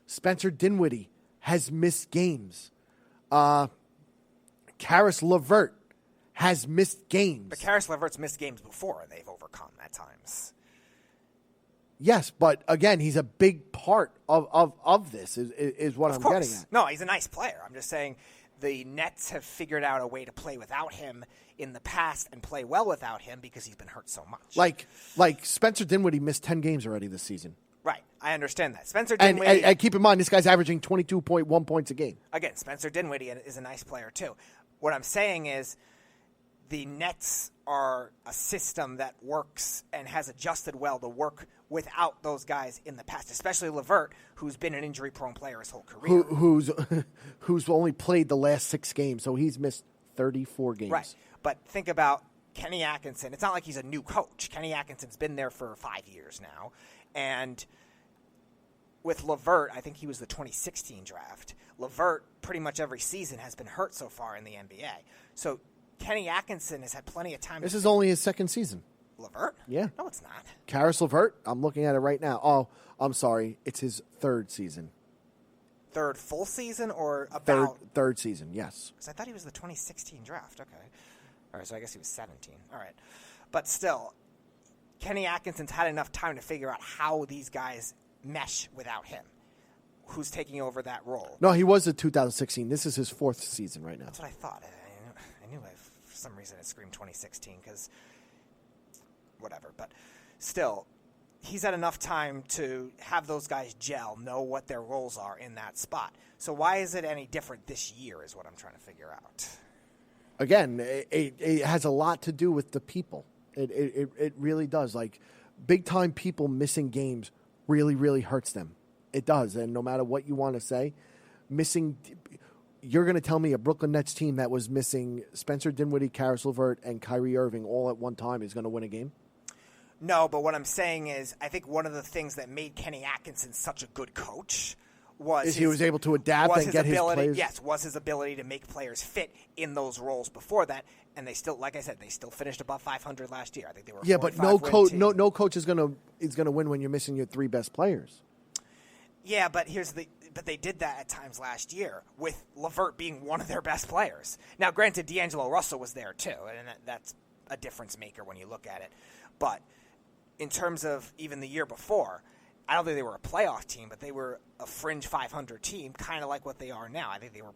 Speaker 2: Spencer Dinwiddie has missed games. Karis LeVert has missed games.
Speaker 3: But Karis LeVert's missed games before, and they've overcome at times.
Speaker 2: Yes, but again, he's a big part of this, is what I'm getting at.
Speaker 3: No, he's a nice player. I'm just saying the Nets have figured out a way to play without him in the past and play well without him because he's been hurt so much.
Speaker 2: Like Spencer Dinwiddie missed 10 games already this season.
Speaker 3: Right. I understand that. Spencer Dinwiddie...
Speaker 2: And keep in mind, this guy's averaging 22.1 points a game.
Speaker 3: Again, Spencer Dinwiddie is a nice player, too. What I'm saying is the Nets are a system that works and has adjusted well to work without those guys in the past, especially LeVert, who's been an injury-prone player his whole career.
Speaker 2: Who's only played the last 6 games, so he's missed 34 games.
Speaker 3: Right. But think about Kenny Atkinson. It's not like he's a new coach. Kenny Atkinson's been there for 5 years now. And with LeVert, I think he was the 2016 draft. LeVert, pretty much every season, has been hurt so far in the NBA. So Kenny Atkinson has had plenty of time.
Speaker 2: This is only his second season.
Speaker 3: LeVert?
Speaker 2: Yeah.
Speaker 3: No, it's not.
Speaker 2: Karis LeVert? I'm looking at it right now. Oh, I'm sorry. It's his third season.
Speaker 3: Third full season or about?
Speaker 2: Third season, yes.
Speaker 3: Because I thought he was the 2016 draft. Okay. All right, so I guess he was 17. All right. But still, Kenny Atkinson's had enough time to figure out how these guys mesh without him. Who's taking over that role?
Speaker 2: No, he was in 2016. This is his 4th season right now.
Speaker 3: That's what I thought. I knew for some reason it screamed 2016 because whatever. But still, he's had enough time to have those guys gel, know what their roles are in that spot. So why is it any different this year is what I'm trying to figure out.
Speaker 2: Again, it has a lot to do with the people. It really does. Like, big-time people missing games really, really hurts them. It does. And no matter what you want to say, you're going to tell me a Brooklyn Nets team that was missing Spencer Dinwiddie, Karis LeVert, and Kyrie Irving all at one time is going to win a game?
Speaker 3: No, but what I'm saying is I think one of the things that made Kenny Atkinson such a good coach was
Speaker 2: he was able to adapt and get his players.
Speaker 3: Yes, was his ability to make players fit in those roles before that, and they still, like I said, they still finished above 500 last year. I think they were
Speaker 2: but no coach is gonna win when you're missing your 3 best players.
Speaker 3: Yeah, but but they did that at times last year with LeVert being one of their best players. Now, granted, D'Angelo Russell was there too, and that's a difference maker when you look at it. But in terms of even the year before, I don't think they were a playoff team, but they were a fringe 500 team, kind of like what they are now. I think they were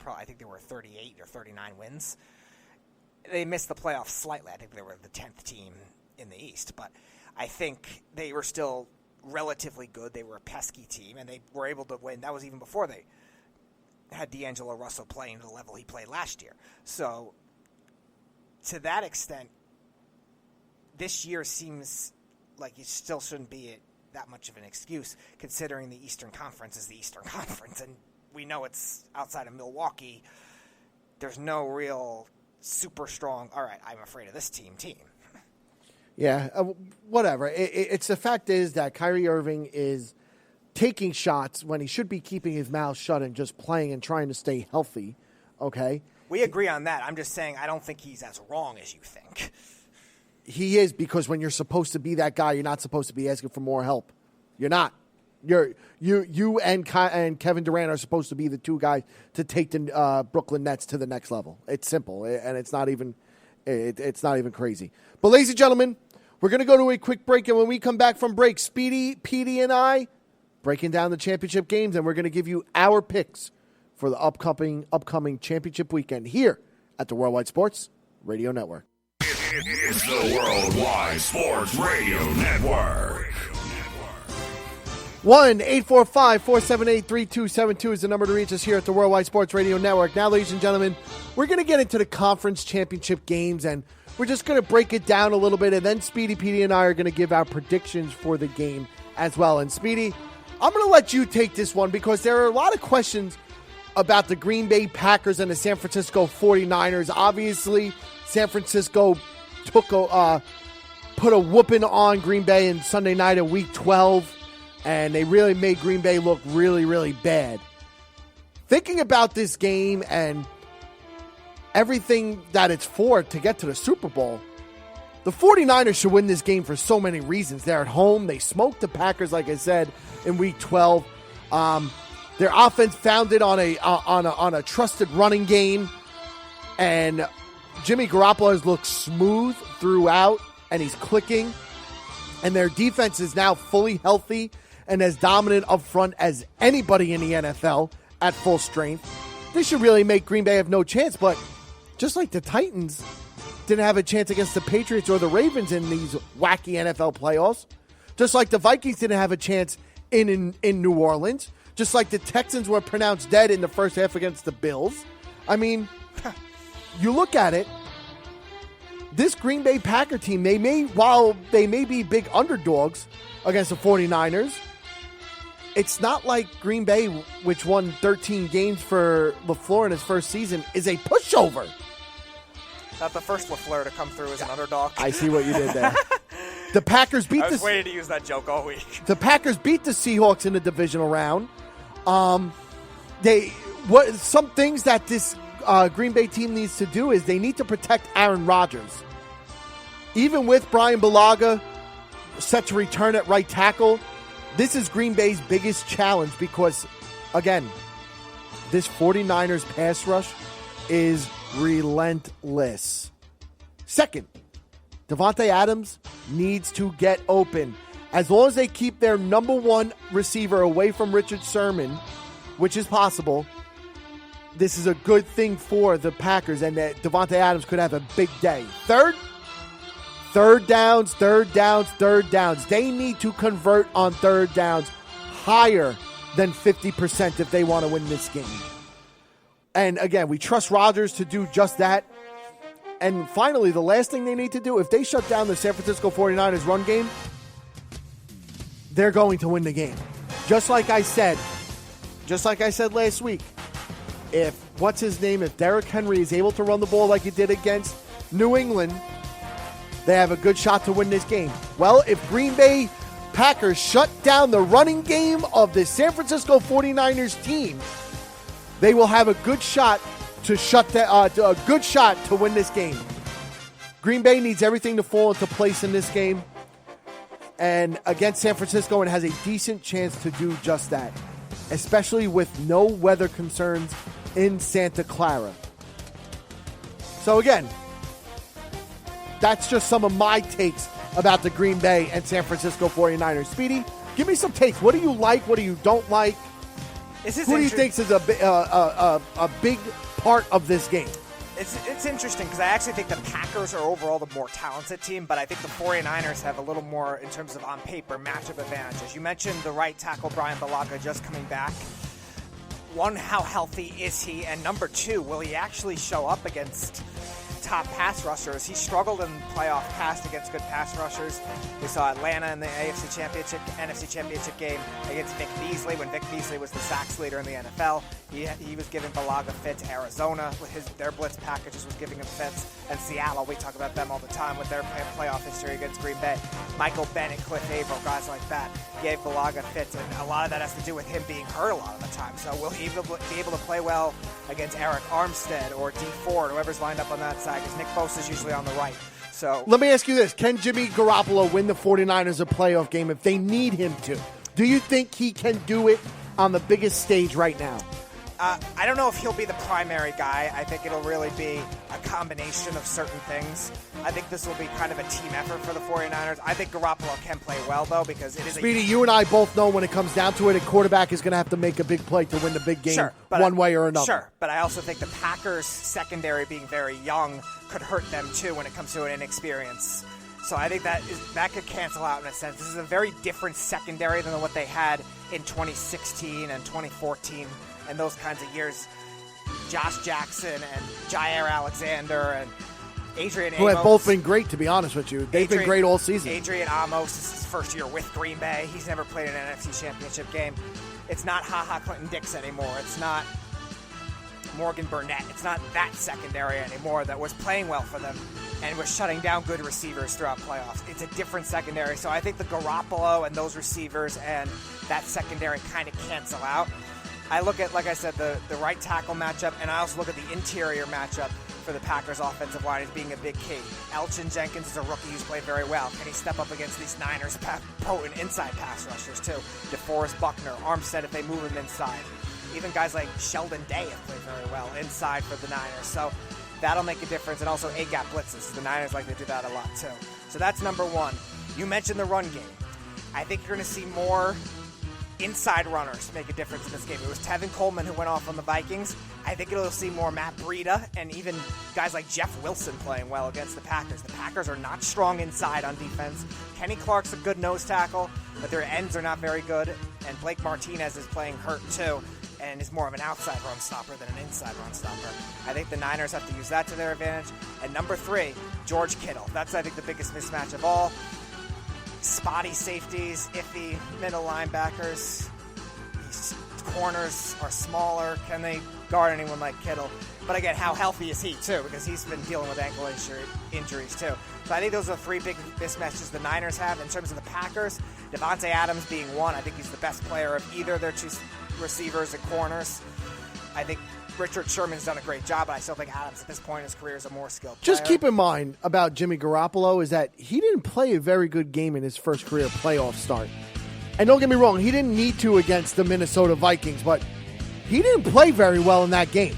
Speaker 3: 38 or 39 wins. They missed the playoffs slightly. I think they were the 10th team in the East, but I think they were still relatively good. They were a pesky team, and they were able to win. That was even before they had D'Angelo Russell playing to the level he played last year. So to that extent, this year seems like it still shouldn't be that much of an excuse, considering the Eastern Conference is the Eastern Conference, and we know it's outside of Milwaukee. There's no real super strong, all right, I'm afraid of this team.
Speaker 2: Yeah, whatever. It's the fact is that Kyrie Irving is taking shots when he should be keeping his mouth shut and just playing and trying to stay healthy, okay?
Speaker 3: We agree on that. I'm just saying I don't think he's as wrong as you think.
Speaker 2: He is, because when you're supposed to be that guy, you're not supposed to be asking for more help. You're not. You and Kevin Durant are supposed to be the 2 guys to take the Brooklyn Nets to the next level. It's simple, and it's not even crazy. But ladies and gentlemen, we're going to go to a quick break, and when we come back from break, Speedy, Petey, and I breaking down the championship games, and we're going to give you our picks for the upcoming championship weekend here at the Worldwide Sports Radio Network.
Speaker 1: It's the Worldwide Sports Radio Network.
Speaker 2: 1-845-478-3272 is the number to reach us here at the Worldwide Sports Radio Network. Now, ladies and gentlemen, we're going to get into the conference championship games, and we're just going to break it down a little bit, and then Speedy, Petey, and I are going to give our predictions for the game as well. And Speedy, I'm going to let you take this one because there are a lot of questions about the Green Bay Packers and the San Francisco 49ers. Obviously, San Francisco put a whooping on Green Bay in Sunday night in Week 12, and they really made Green Bay look really, really bad. Thinking about this game and everything that it's for to get to the Super Bowl, the 49ers should win this game for so many reasons. They're at home. They smoked the Packers, like I said, in Week 12. Their offense founded on a trusted running game, and Jimmy Garoppolo has looked smooth throughout, and he's clicking. And their defense is now fully healthy and as dominant up front as anybody in the NFL at full strength. This should really make Green Bay have no chance, but just like the Titans didn't have a chance against the Patriots or the Ravens in these wacky NFL playoffs, just like the Vikings didn't have a chance in New Orleans, just like the Texans were pronounced dead in the first half against the Bills. I mean, you look at it, this Green Bay Packer team, while they may be big underdogs against the 49ers, it's not like Green Bay, which won 13 games for LaFleur in his first season, is a pushover.
Speaker 3: Not the first LaFleur to come through as an underdog.
Speaker 2: I see what you did there. The Packers beat
Speaker 3: I was waiting to use that joke all week.
Speaker 2: The Packers beat the Seahawks in the divisional round. Some things that this Green Bay team needs to do is they need to protect Aaron Rodgers. Even with Brian Bulaga set to return at right tackle, this is Green Bay's biggest challenge because, again, this 49ers pass rush is relentless. Second, Davante Adams needs to get open. As long as they keep their number one receiver away from Richard Sherman, which is possible, this is a good thing for the Packers, and that Davante Adams could have a big day. Third downs. They need to convert on third downs higher than 50% if they want to win this game. And again, we trust Rodgers to do just that. And finally, the last thing they need to do, if they shut down the San Francisco 49ers run game, they're going to win the game. Just like I said last week, if Derrick Henry is able to run the ball like he did against New England, they have a good shot to win this game. Well, if Green Bay Packers shut down the running game of the San Francisco 49ers team, they will have a good shot to win this game. Green Bay needs everything to fall into place in this game, and against San Francisco, it has a decent chance to do just that, especially with no weather concerns in Santa Clara. So again, that's just some of my takes about the Green Bay and San Francisco 49ers. Speedy, give me some takes. What do you like? What do you don't like? Who do you think is a big part of this game?
Speaker 3: It's interesting because I actually think the Packers are overall the more talented team, but I think the 49ers have a little more, in terms of on paper, matchup advantages. You mentioned the right tackle, Brian Bulaga, just coming back. One, how healthy is he? And number two, will he actually show up against top pass rushers? He struggled in playoff past against good pass rushers. We saw Atlanta in the NFC Championship game against Vic Beasley when Vic Beasley was the sacks leader in the NFL. He was giving Bulaga fits. Arizona, with their blitz packages, was giving him fits. And Seattle, we talk about them all the time with their playoff history against Green Bay. Michael Bennett, Cliff Averill, guys like that gave Bulaga fits, and a lot of that has to do with him being hurt a lot of the time. So will he be able to play well against Eric Armstead or Dee Ford, whoever's lined up on that side? Because Nick Bosa is usually on the right. So
Speaker 2: let me ask you this. Can Jimmy Garoppolo win the 49ers a playoff game if they need him to? Do you think he can do it on the biggest stage right now?
Speaker 3: I don't know if he'll be the primary guy. I think it'll really be a combination of certain things. I think this will be kind of a team effort for the 49ers. I think Garoppolo can play well, though, because it is
Speaker 2: Speedy, you and I both know when it comes down to it, a quarterback is going to have to make a big play to win the big game one way or another.
Speaker 3: Sure, but I also think the Packers' secondary being very young could hurt them, too, when it comes to an inexperience. So I think that could cancel out in a sense. This is a very different secondary than what they had in 2016 and 2014 and those kinds of years. Josh Jackson and Jair Alexander and Adrian Amos.
Speaker 2: Who have both been great, to be honest with you. They've been great all season.
Speaker 3: Adrian Amos is his first year with Green Bay. He's never played an NFC Championship game. It's not Ha-Ha Clinton-Dix anymore. It's not Morgan Burnett. It's not that secondary anymore that was playing well for them and was shutting down good receivers throughout playoffs. It's a different secondary. So I think the Garoppolo and those receivers and that secondary kind of cancel out. I look at, like I said, the right tackle matchup, and I also look at the interior matchup for the Packers offensive line as being a big key. Elgin Jenkins is a rookie who's played very well. Can he step up against these Niners potent inside pass rushers too? DeForest Buckner, Armstead if they move him inside. Even guys like Sheldon Day have played very well inside for the Niners. So that'll make a difference. And also A-gap blitzes. The Niners like to do that a lot too. So that's number one. You mentioned the run game. I think you're going to see more inside runners make a difference in this game. It was Tevin Coleman who went off on the Vikings. I think you'll see more Matt Breida and even guys like Jeff Wilson playing well against the Packers. The Packers are not strong inside on defense. Kenny Clark's a good nose tackle, but their ends are not very good. And Blake Martinez is playing hurt too and is more of an outside run stopper than an inside run stopper. I think the Niners have to use that to their advantage. And number 3, George Kittle. That's, I think, the biggest mismatch of all. Spotty safeties, iffy middle linebackers. These corners are smaller. Can they guard anyone like Kittle? But again, how healthy is he too? Because he's been dealing with ankle injuries too. So I think those are 3 big mismatches the Niners have. In terms of the Packers, Devontae Adams being one. I think he's the best player of either of their 2 receivers and corners. I think Richard Sherman's done a great job, but I still think Adams at this point in his career is a more skilled player.
Speaker 2: Just keep in mind about Jimmy Garoppolo is that he didn't play a very good game in his first career playoff start. And don't get me wrong, he didn't need to against the Minnesota Vikings, but he didn't play very well in that game.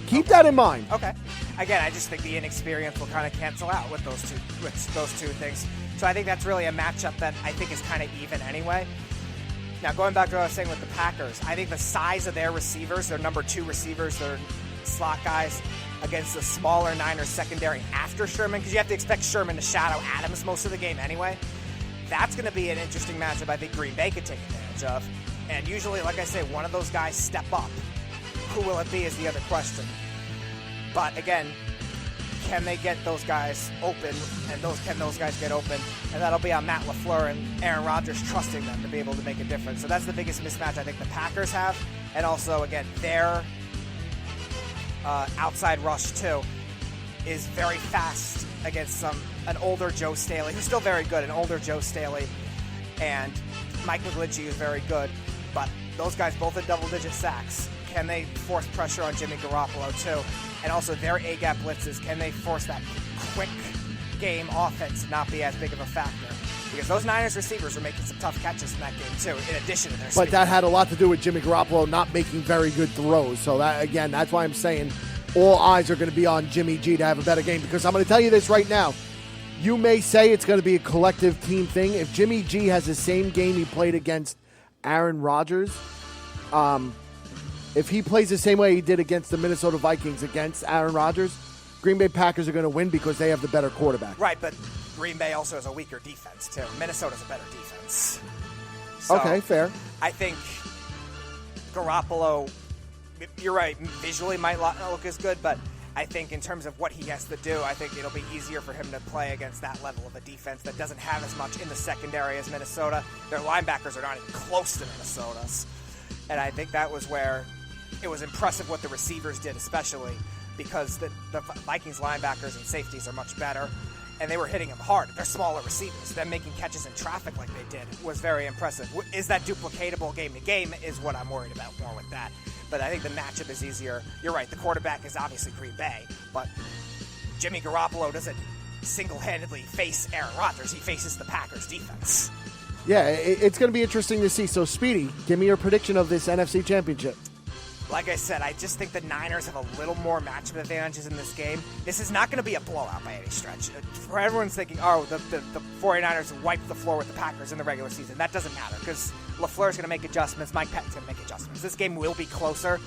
Speaker 2: Keep that in mind.
Speaker 3: Okay. Again, I just think the inexperience will kind of cancel out with those two things. So I think that's really a matchup that I think is kind of even anyway. Now, going back to what I was saying with the Packers, I think the size of their receivers, their number 2 receivers, their slot guys, against the smaller Niners secondary after Sherman, because you have to expect Sherman to shadow Adams most of the game anyway. That's going to be an interesting matchup I think Green Bay could take advantage of. And usually, like I say, one of those guys step up. Who will it be is the other question. But again, can they get those guys open, and can those guys get open? And that'll be on Matt LaFleur and Aaron Rodgers trusting them to be able to make a difference. So that's the biggest mismatch I think the Packers have. And also, again, their outside rush, too, is very fast against an older Joe Staley, who's still very good, an older Joe Staley. And Mike McGlinchey is very good. But those guys both at double-digit sacks. Can they force pressure on Jimmy Garoppolo, too? And also their A-gap blitzes, can they force that quick game offense to not be as big of a factor? Because those Niners receivers were making some tough catches in that game, too, in addition to their speed.
Speaker 2: But that had a lot to do with Jimmy Garoppolo not making very good throws. So, that again, that's why I'm saying all eyes are going to be on Jimmy G to have a better game. Because I'm going to tell you this right now. You may say it's going to be a collective team thing. If Jimmy G has the same game he played against Aaron Rodgers, if he plays the same way he did against the Minnesota Vikings against Aaron Rodgers, Green Bay Packers are going to win because they have the better quarterback.
Speaker 3: Right, but Green Bay also has a weaker defense, too. Minnesota's a better defense. So
Speaker 2: okay, fair.
Speaker 3: I think Garoppolo, you're right, visually might not look as good, but I think in terms of what he has to do, I think it'll be easier for him to play against that level of a defense that doesn't have as much in the secondary as Minnesota. Their linebackers are not even close to Minnesota's. And I think that was where it was impressive what the receivers did, especially because the Vikings linebackers and safeties are much better, and they were hitting them hard. They're smaller receivers. Them making catches in traffic like they did was very impressive. Is that duplicatable game to game is what I'm worried about more with that. But I think the matchup is easier. You're right, the quarterback is obviously Green Bay, but Jimmy Garoppolo doesn't single-handedly face Aaron Rodgers. He faces the Packers defense.
Speaker 2: Yeah, it's going to be interesting to see. So, Speedy, give me your prediction of this NFC Championship.
Speaker 3: Like I said, I just think the Niners have a little more matchup advantages in this game. This is not going to be a blowout by any stretch. For everyone's thinking, oh, the 49ers wiped the floor with the Packers in the regular season. That doesn't matter because LaFleur's going to make adjustments. Mike Pettine's going to make adjustments. This game will be closer.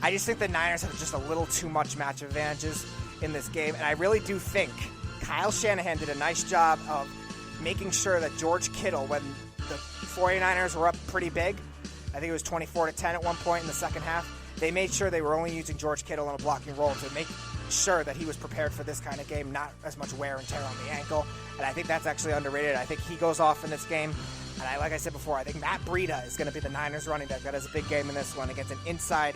Speaker 3: I just think the Niners have just a little too much matchup advantages in this game. And I really do think, Kyle Shanahan did a nice job of making sure that George Kittle, when the 49ers were up pretty big, I think it was 24-10 at one point in the second half, they made sure they were only using George Kittle in a blocking role to make sure that he was prepared for this kind of game, not as much wear and tear on the ankle. And I think that's actually underrated. I think he goes off in this game. And like I said before, I think Matt Breida is going to be the Niners running back that has a big game in this one against an inside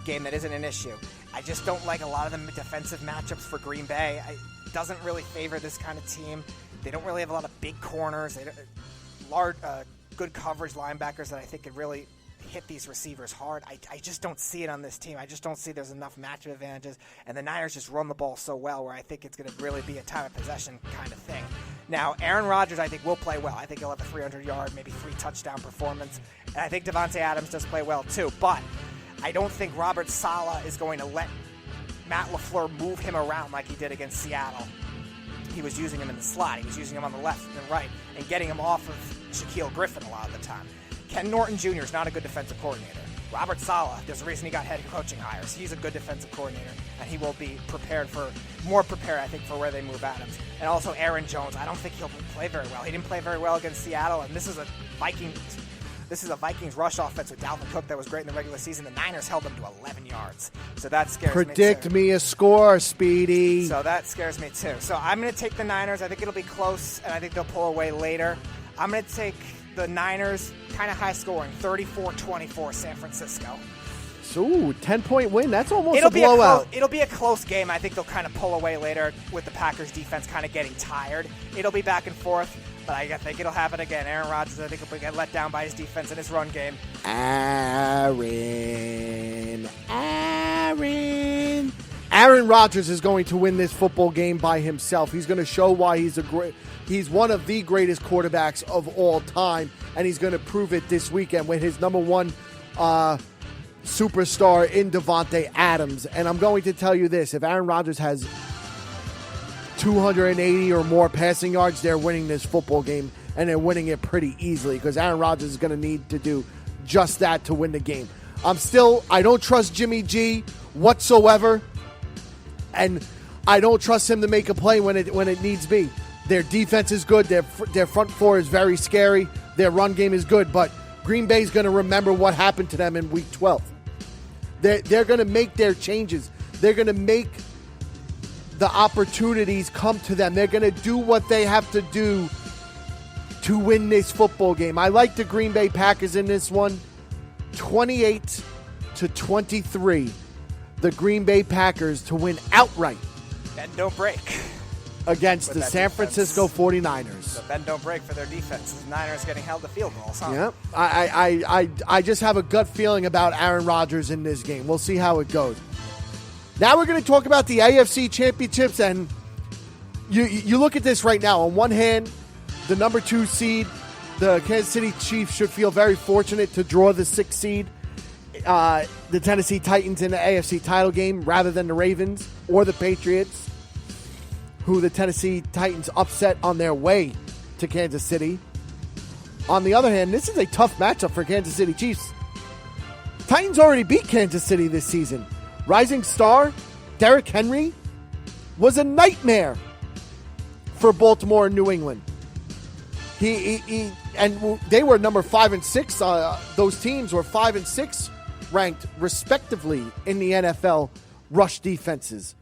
Speaker 3: game that isn't an issue. I just don't like a lot of the defensive matchups for Green Bay. It doesn't really favor this kind of team. They don't really have a lot of big corners. They don't, large, good coverage linebackers that I think could really hit these receivers hard. I just don't see it on this team. I just don't see there's enough matchup advantages, and the Niners just run the ball so well where I think it's going to really be a time of possession kind of thing. Now, Aaron Rodgers, I think, will play well. I think he'll have a 300-yard, maybe 3-touchdown performance, and I think Devontae Adams does play well too, but I don't think Robert Saleh is going to let Matt LaFleur move him around like he did against Seattle. He was using him in the slot. He was using him on the left and right and getting him off of Shaquille Griffin a lot of the time. Ken Norton Jr. is not a good defensive coordinator. Robert Saleh, there's a reason he got head coaching hires. He's a good defensive coordinator, and he will be more prepared, I think, for where they move Adams. And also Aaron Jones, I don't think he'll play very well. He didn't play very well against Seattle, and this is a Vikings rush offense with Dalvin Cook that was great in the regular season. The Niners held them to 11 yards, so that scares me too.
Speaker 2: Predict me a score, Speedy.
Speaker 3: So that scares me too. So I'm going to take the Niners. I think it'll be close, and I think they'll pull away later. I'm going to take the Niners, kind of high scoring, 34-24 San Francisco.
Speaker 2: So 10-point win. That's almost a blowout.
Speaker 3: It'll be a close game. I think they'll kind of pull away later with the Packers defense kind of getting tired. It'll be back and forth, but I think it'll happen again. Aaron Rodgers, I think, will get let down by his defense and his run game.
Speaker 2: Aaron Rodgers is going to win this football game by himself. He's going to show why he's one of the greatest quarterbacks of all time, and he's going to prove it this weekend with his number one superstar in Devontae Adams. And I'm going to tell you this, if Aaron Rodgers has 280 or more passing yards, they're winning this football game, and they're winning it pretty easily because Aaron Rodgers is going to need to do just that to win the game. I don't trust Jimmy G whatsoever, and I don't trust him to make a play when it needs be. Their defense is good. Their front four is very scary. Their run game is good, but Green Bay's going to remember what happened to them in Week 12. They're going to make their changes. They're going to make the opportunities come to them. They're going to do what they have to do to win this football game. I like the Green Bay Packers in this one, 28-23. The Green Bay Packers to win outright.
Speaker 3: Bend don't break.
Speaker 2: Against the San Francisco 49ers.
Speaker 3: So bend don't break for their defense. The Niners getting held to field goals, huh?
Speaker 2: Yep. I just have a gut feeling about Aaron Rodgers in this game. We'll see how it goes. Now we're going to talk about the AFC Championships, and you look at this right now. On one hand, the number 2 seed, the Kansas City Chiefs, should feel very fortunate to draw the 6th seed, the Tennessee Titans in the AFC title game, rather than the Ravens or the Patriots, who the Tennessee Titans upset on their way to Kansas City. On the other hand, this is a tough matchup for Kansas City Chiefs. Titans already beat Kansas City this season. Rising star Derrick Henry was a nightmare for Baltimore and New England. And they were number 5 and 6. Those teams were 5 and 6 ranked respectively in the NFL rush defenses.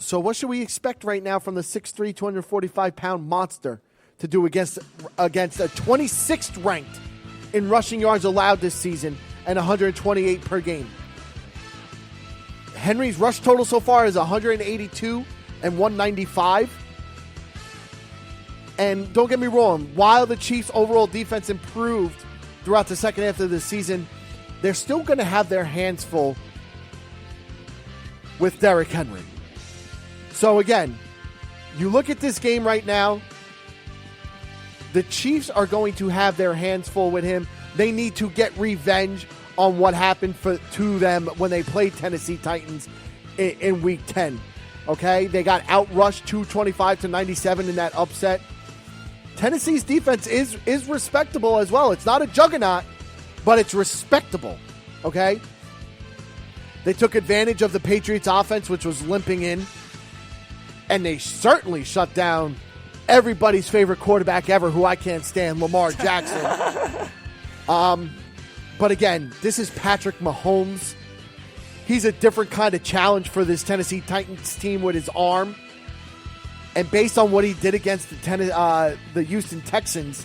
Speaker 2: So what should we expect right now from the 6'3", 245-pound monster to do against a 26th ranked in rushing yards allowed this season and 128 per game? Henry's rush total so far is 182 and 195. And don't get me wrong, while the Chiefs' overall defense improved throughout the second half of the season, they're still going to have their hands full with Derrick Henry. So again, you look at this game right now, the Chiefs are going to have their hands full with him. They need to get revenge on what happened to them when they played Tennessee Titans in Week 10. Okay? They got outrushed 225-97 in that upset. Tennessee's defense is respectable as well. It's not a juggernaut, but it's respectable. Okay? They took advantage of the Patriots offense, which was limping in. And they certainly shut down everybody's favorite quarterback ever, who I can't stand, Lamar Jackson. But again, this is Patrick Mahomes. He's a different kind of challenge for this Tennessee Titans team with his arm. And based on what he did against the Houston Texans,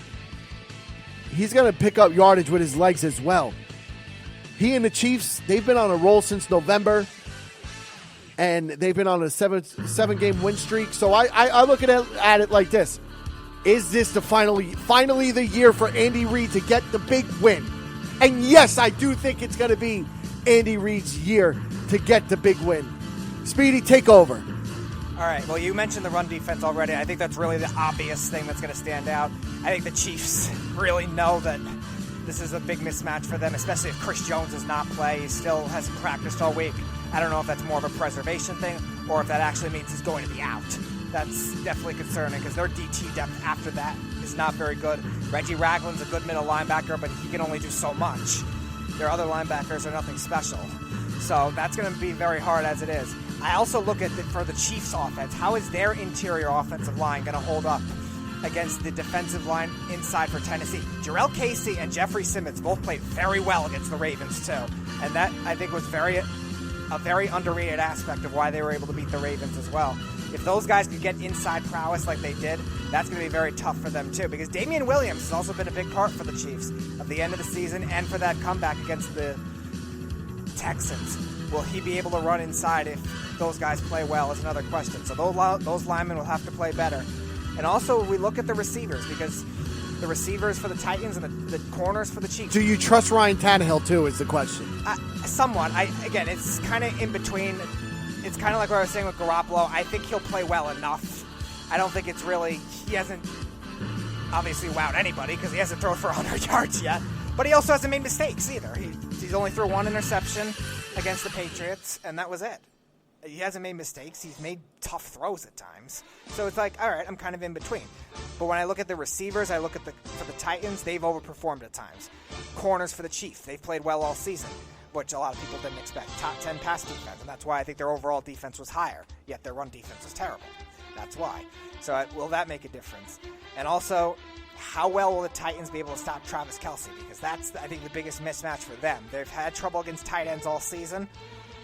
Speaker 2: he's going to pick up yardage with his legs as well. He and the Chiefs, they've been on a roll since November. And they've been on a seven-game win streak. So I look at it like this. Is this the finally the year for Andy Reid to get the big win? And yes, I do think it's going to be Andy Reid's year to get the big win. Speedy, take over.
Speaker 3: All right, well, you mentioned the run defense already. I think that's really the obvious thing that's going to stand out. I think the Chiefs really know that this is a big mismatch for them, especially if Chris Jones does not play. He still hasn't practiced all week. I don't know if that's more of a preservation thing or if that actually means he's going to be out. That's definitely concerning because their DT depth after that is not very good. Reggie Ragland's a good middle linebacker, but he can only do so much. Their other linebackers are nothing special. So that's going to be very hard as it is. I also look at it for the Chiefs' offense. How is their interior offensive line going to hold up against the defensive line inside for Tennessee? Jarrell Casey and Jeffrey Simmons both played very well against the Ravens, too. And that, I think, was a very underrated aspect of why they were able to beat the Ravens as well. If those guys could get inside prowess like they did, that's going to be very tough for them too, because Damian Williams has also been a big part for the Chiefs of the end of the season and for that comeback against the Texans. Will he be able to run inside if those guys play well is another question. So those linemen will have to play better. And also we look at the receivers, because the receivers for the Titans and the corners for the Chiefs.
Speaker 2: Do you trust Ryan Tannehill too is the question.
Speaker 3: Somewhat. Again, it's kind of in between. It's kind of like what I was saying with Garoppolo. I think he'll play well enough. I don't think it's really, he hasn't obviously wowed anybody because he hasn't thrown for 100 yards yet. But he also hasn't made mistakes either. He's only threw one interception against the Patriots, and that was it. He hasn't made mistakes. He's made tough throws at times. So it's like, all right, I'm kind of in between. But when I look at the receivers, I look at for the Titans, they've overperformed at times. Corners for the Chiefs, they've played well all season, which a lot of people didn't expect. Top 10 pass defense, and that's why I think their overall defense was higher, yet their run defense was terrible. That's why. So will that make a difference? And also, how well will the Titans be able to stop Travis Kelce? Because that's, I think, the biggest mismatch for them. They've had trouble against tight ends all season,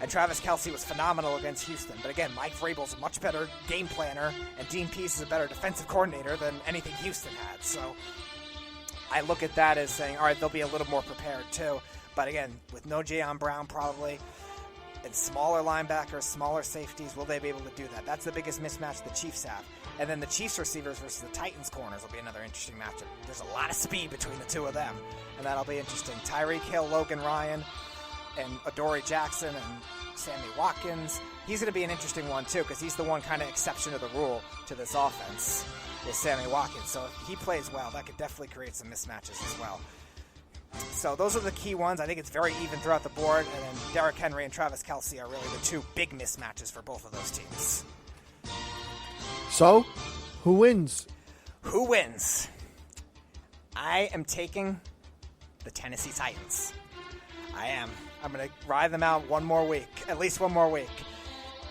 Speaker 3: and Travis Kelce was phenomenal against Houston. But again, Mike Vrabel's a much better game planner, and Dean Pease is a better defensive coordinator than anything Houston had. So I look at that as saying, all right, they'll be a little more prepared too. But again, with no Jayon Brown probably, and smaller linebackers, smaller safeties, will they be able to do that? That's the biggest mismatch the Chiefs have. And then the Chiefs receivers versus the Titans corners will be another interesting matchup. There's a lot of speed between the two of them, and that'll be interesting. Tyreek Hill, Logan Ryan, and Adoree Jackson, and Sammy Watkins. He's going to be an interesting one too, because he's the one kind of exception to the rule to this offense, is Sammy Watkins. So if he plays well, that could definitely create some mismatches as well. So those are the key ones. I think it's very even throughout the board, and then Derrick Henry and Travis Kelce are really the two big mismatches for both of those teams.
Speaker 2: So, who wins?
Speaker 3: Who wins? I am taking the Tennessee Titans. I am. I'm going to ride them out one more week, at least one more week.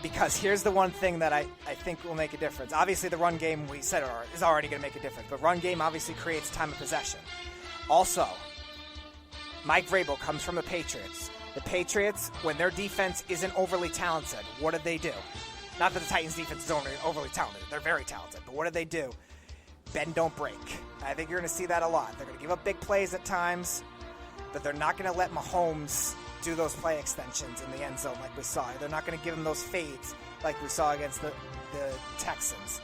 Speaker 3: Because here's the one thing that I think will make a difference. Obviously, the run game, we said, is already going to make a difference. But run game obviously creates time of possession. Also, Mike Vrabel comes from the Patriots. The Patriots, when their defense isn't overly talented, what do they do? Not that the Titans' defense is overly talented. They're very talented. But what do they do? Bend, don't break. I think you're going to see that a lot. They're going to give up big plays at times, but they're not going to let Mahomes do those play extensions in the end zone like we saw. They're not going to give him those fades like we saw against the Texans.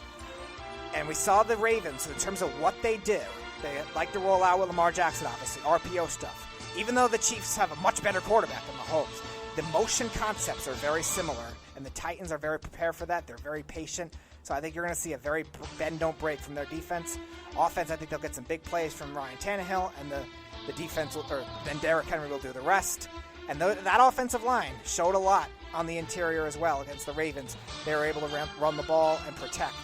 Speaker 3: And we saw the Ravens, in terms of what they do, they like to roll out with Lamar Jackson, obviously, RPO stuff. Even though the Chiefs have a much better quarterback than Mahomes, the motion concepts are very similar, and the Titans are very prepared for that. They're very patient. So I think you're going to see a very bend, don't break from their defense. Offense, I think they'll get some big plays from Ryan Tannehill, and the defense, then Derrick Henry will do the rest. And that offensive line showed a lot on the interior as well against the Ravens. They were able to run the ball and protect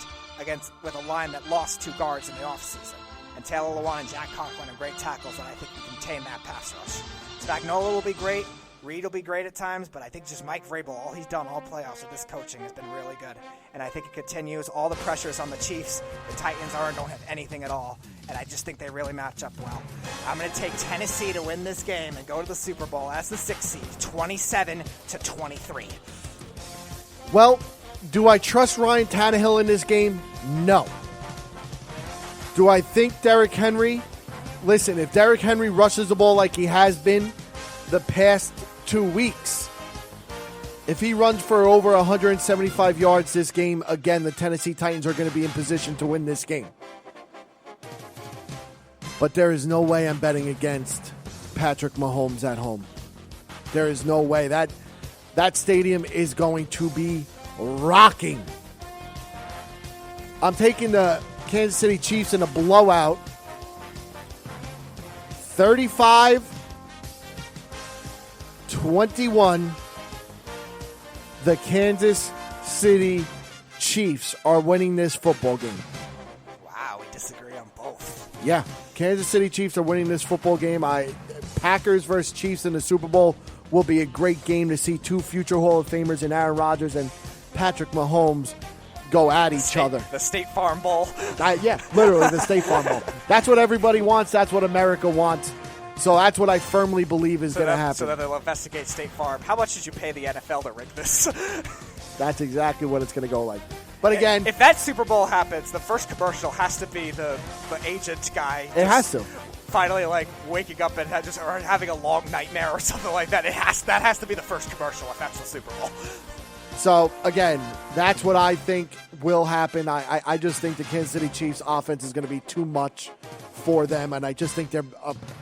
Speaker 3: with a line that lost 2 guards in the offseason. And Taylor Lewan and Jack Conklin are great tackles, and I think you can tame that pass rush. Spagnuolo will be great. Reed will be great at times, but I think just Mike Vrabel, all he's done all playoffs with this coaching has been really good. And I think it continues. All the pressures on the Chiefs. The Titans don't have anything at all. And I just think they really match up well. I'm going to take Tennessee to win this game and go to the Super Bowl as the 6th seed, 27-23.
Speaker 2: Well, do I trust Ryan Tannehill in this game? No. Do I think Derrick Henry? Listen, if Derrick Henry rushes the ball like he has been the past 2 weeks, if he runs for over 175 yards this game, again, the Tennessee Titans are going to be in position to win this game. But there is no way I'm betting against Patrick Mahomes at home. There is no way. That stadium is going to be rocking. I'm taking the Kansas City Chiefs in a blowout. 35-21. The Kansas City Chiefs are winning this football game.
Speaker 3: Wow, we disagree on both.
Speaker 2: Yeah, Kansas City Chiefs are winning this football game. Packers versus Chiefs in the Super Bowl will be a great game to see two future Hall of Famers in Aaron Rodgers and Patrick Mahomes go at each other.
Speaker 3: The State Farm Bowl.
Speaker 2: Yeah, literally the State Farm Bowl. That's what everybody wants. That's what America wants. So that's what I firmly believe is going to happen.
Speaker 3: So that they'll investigate State Farm. How much did you pay the NFL to rig this?
Speaker 2: That's exactly what it's going to go like. But again,
Speaker 3: if that Super Bowl happens, the first commercial has to be the agent guy.
Speaker 2: It has to.
Speaker 3: Finally, waking up and or having a long nightmare or something like that. That has to be the first commercial if that's the Super Bowl.
Speaker 2: So, again, that's what I think will happen. I just think the Kansas City Chiefs offense is going to be too much for them, and I just think they're,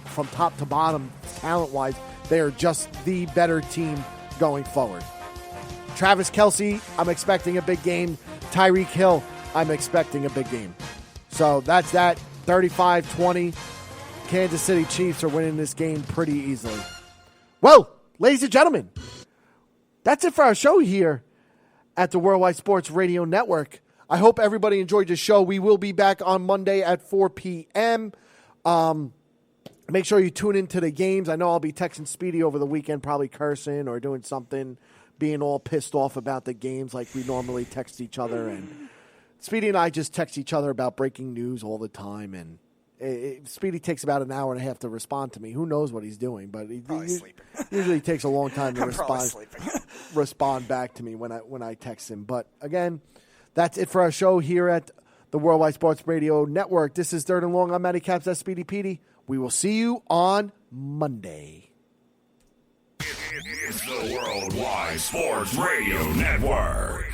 Speaker 2: from top to bottom, talent-wise, they are just the better team going forward. Travis Kelce, I'm expecting a big game. Tyreek Hill, I'm expecting a big game. So that's that. 35-20. Kansas City Chiefs are winning this game pretty easily. Well, ladies and gentlemen, that's it for our show here at the Worldwide Sports Radio Network. I hope everybody enjoyed the show. We will be back on Monday at 4 p.m. Make sure you tune into the games. I know I'll be texting Speedy over the weekend, probably cursing or doing something, being all pissed off about the games like we normally text each other. And Speedy and I just text each other about breaking news all the time. And Speedy takes about an hour and a half to respond to me. Who knows what he's doing, but he usually takes a long time to respond back to me when I text him. But again, that's it for our show here at the Worldwide Sports Radio Network. This is Third and Long. I'm Matty Caps. That's Speedy Petey. We will see you on Monday.
Speaker 1: It's the Worldwide Sports Radio Network.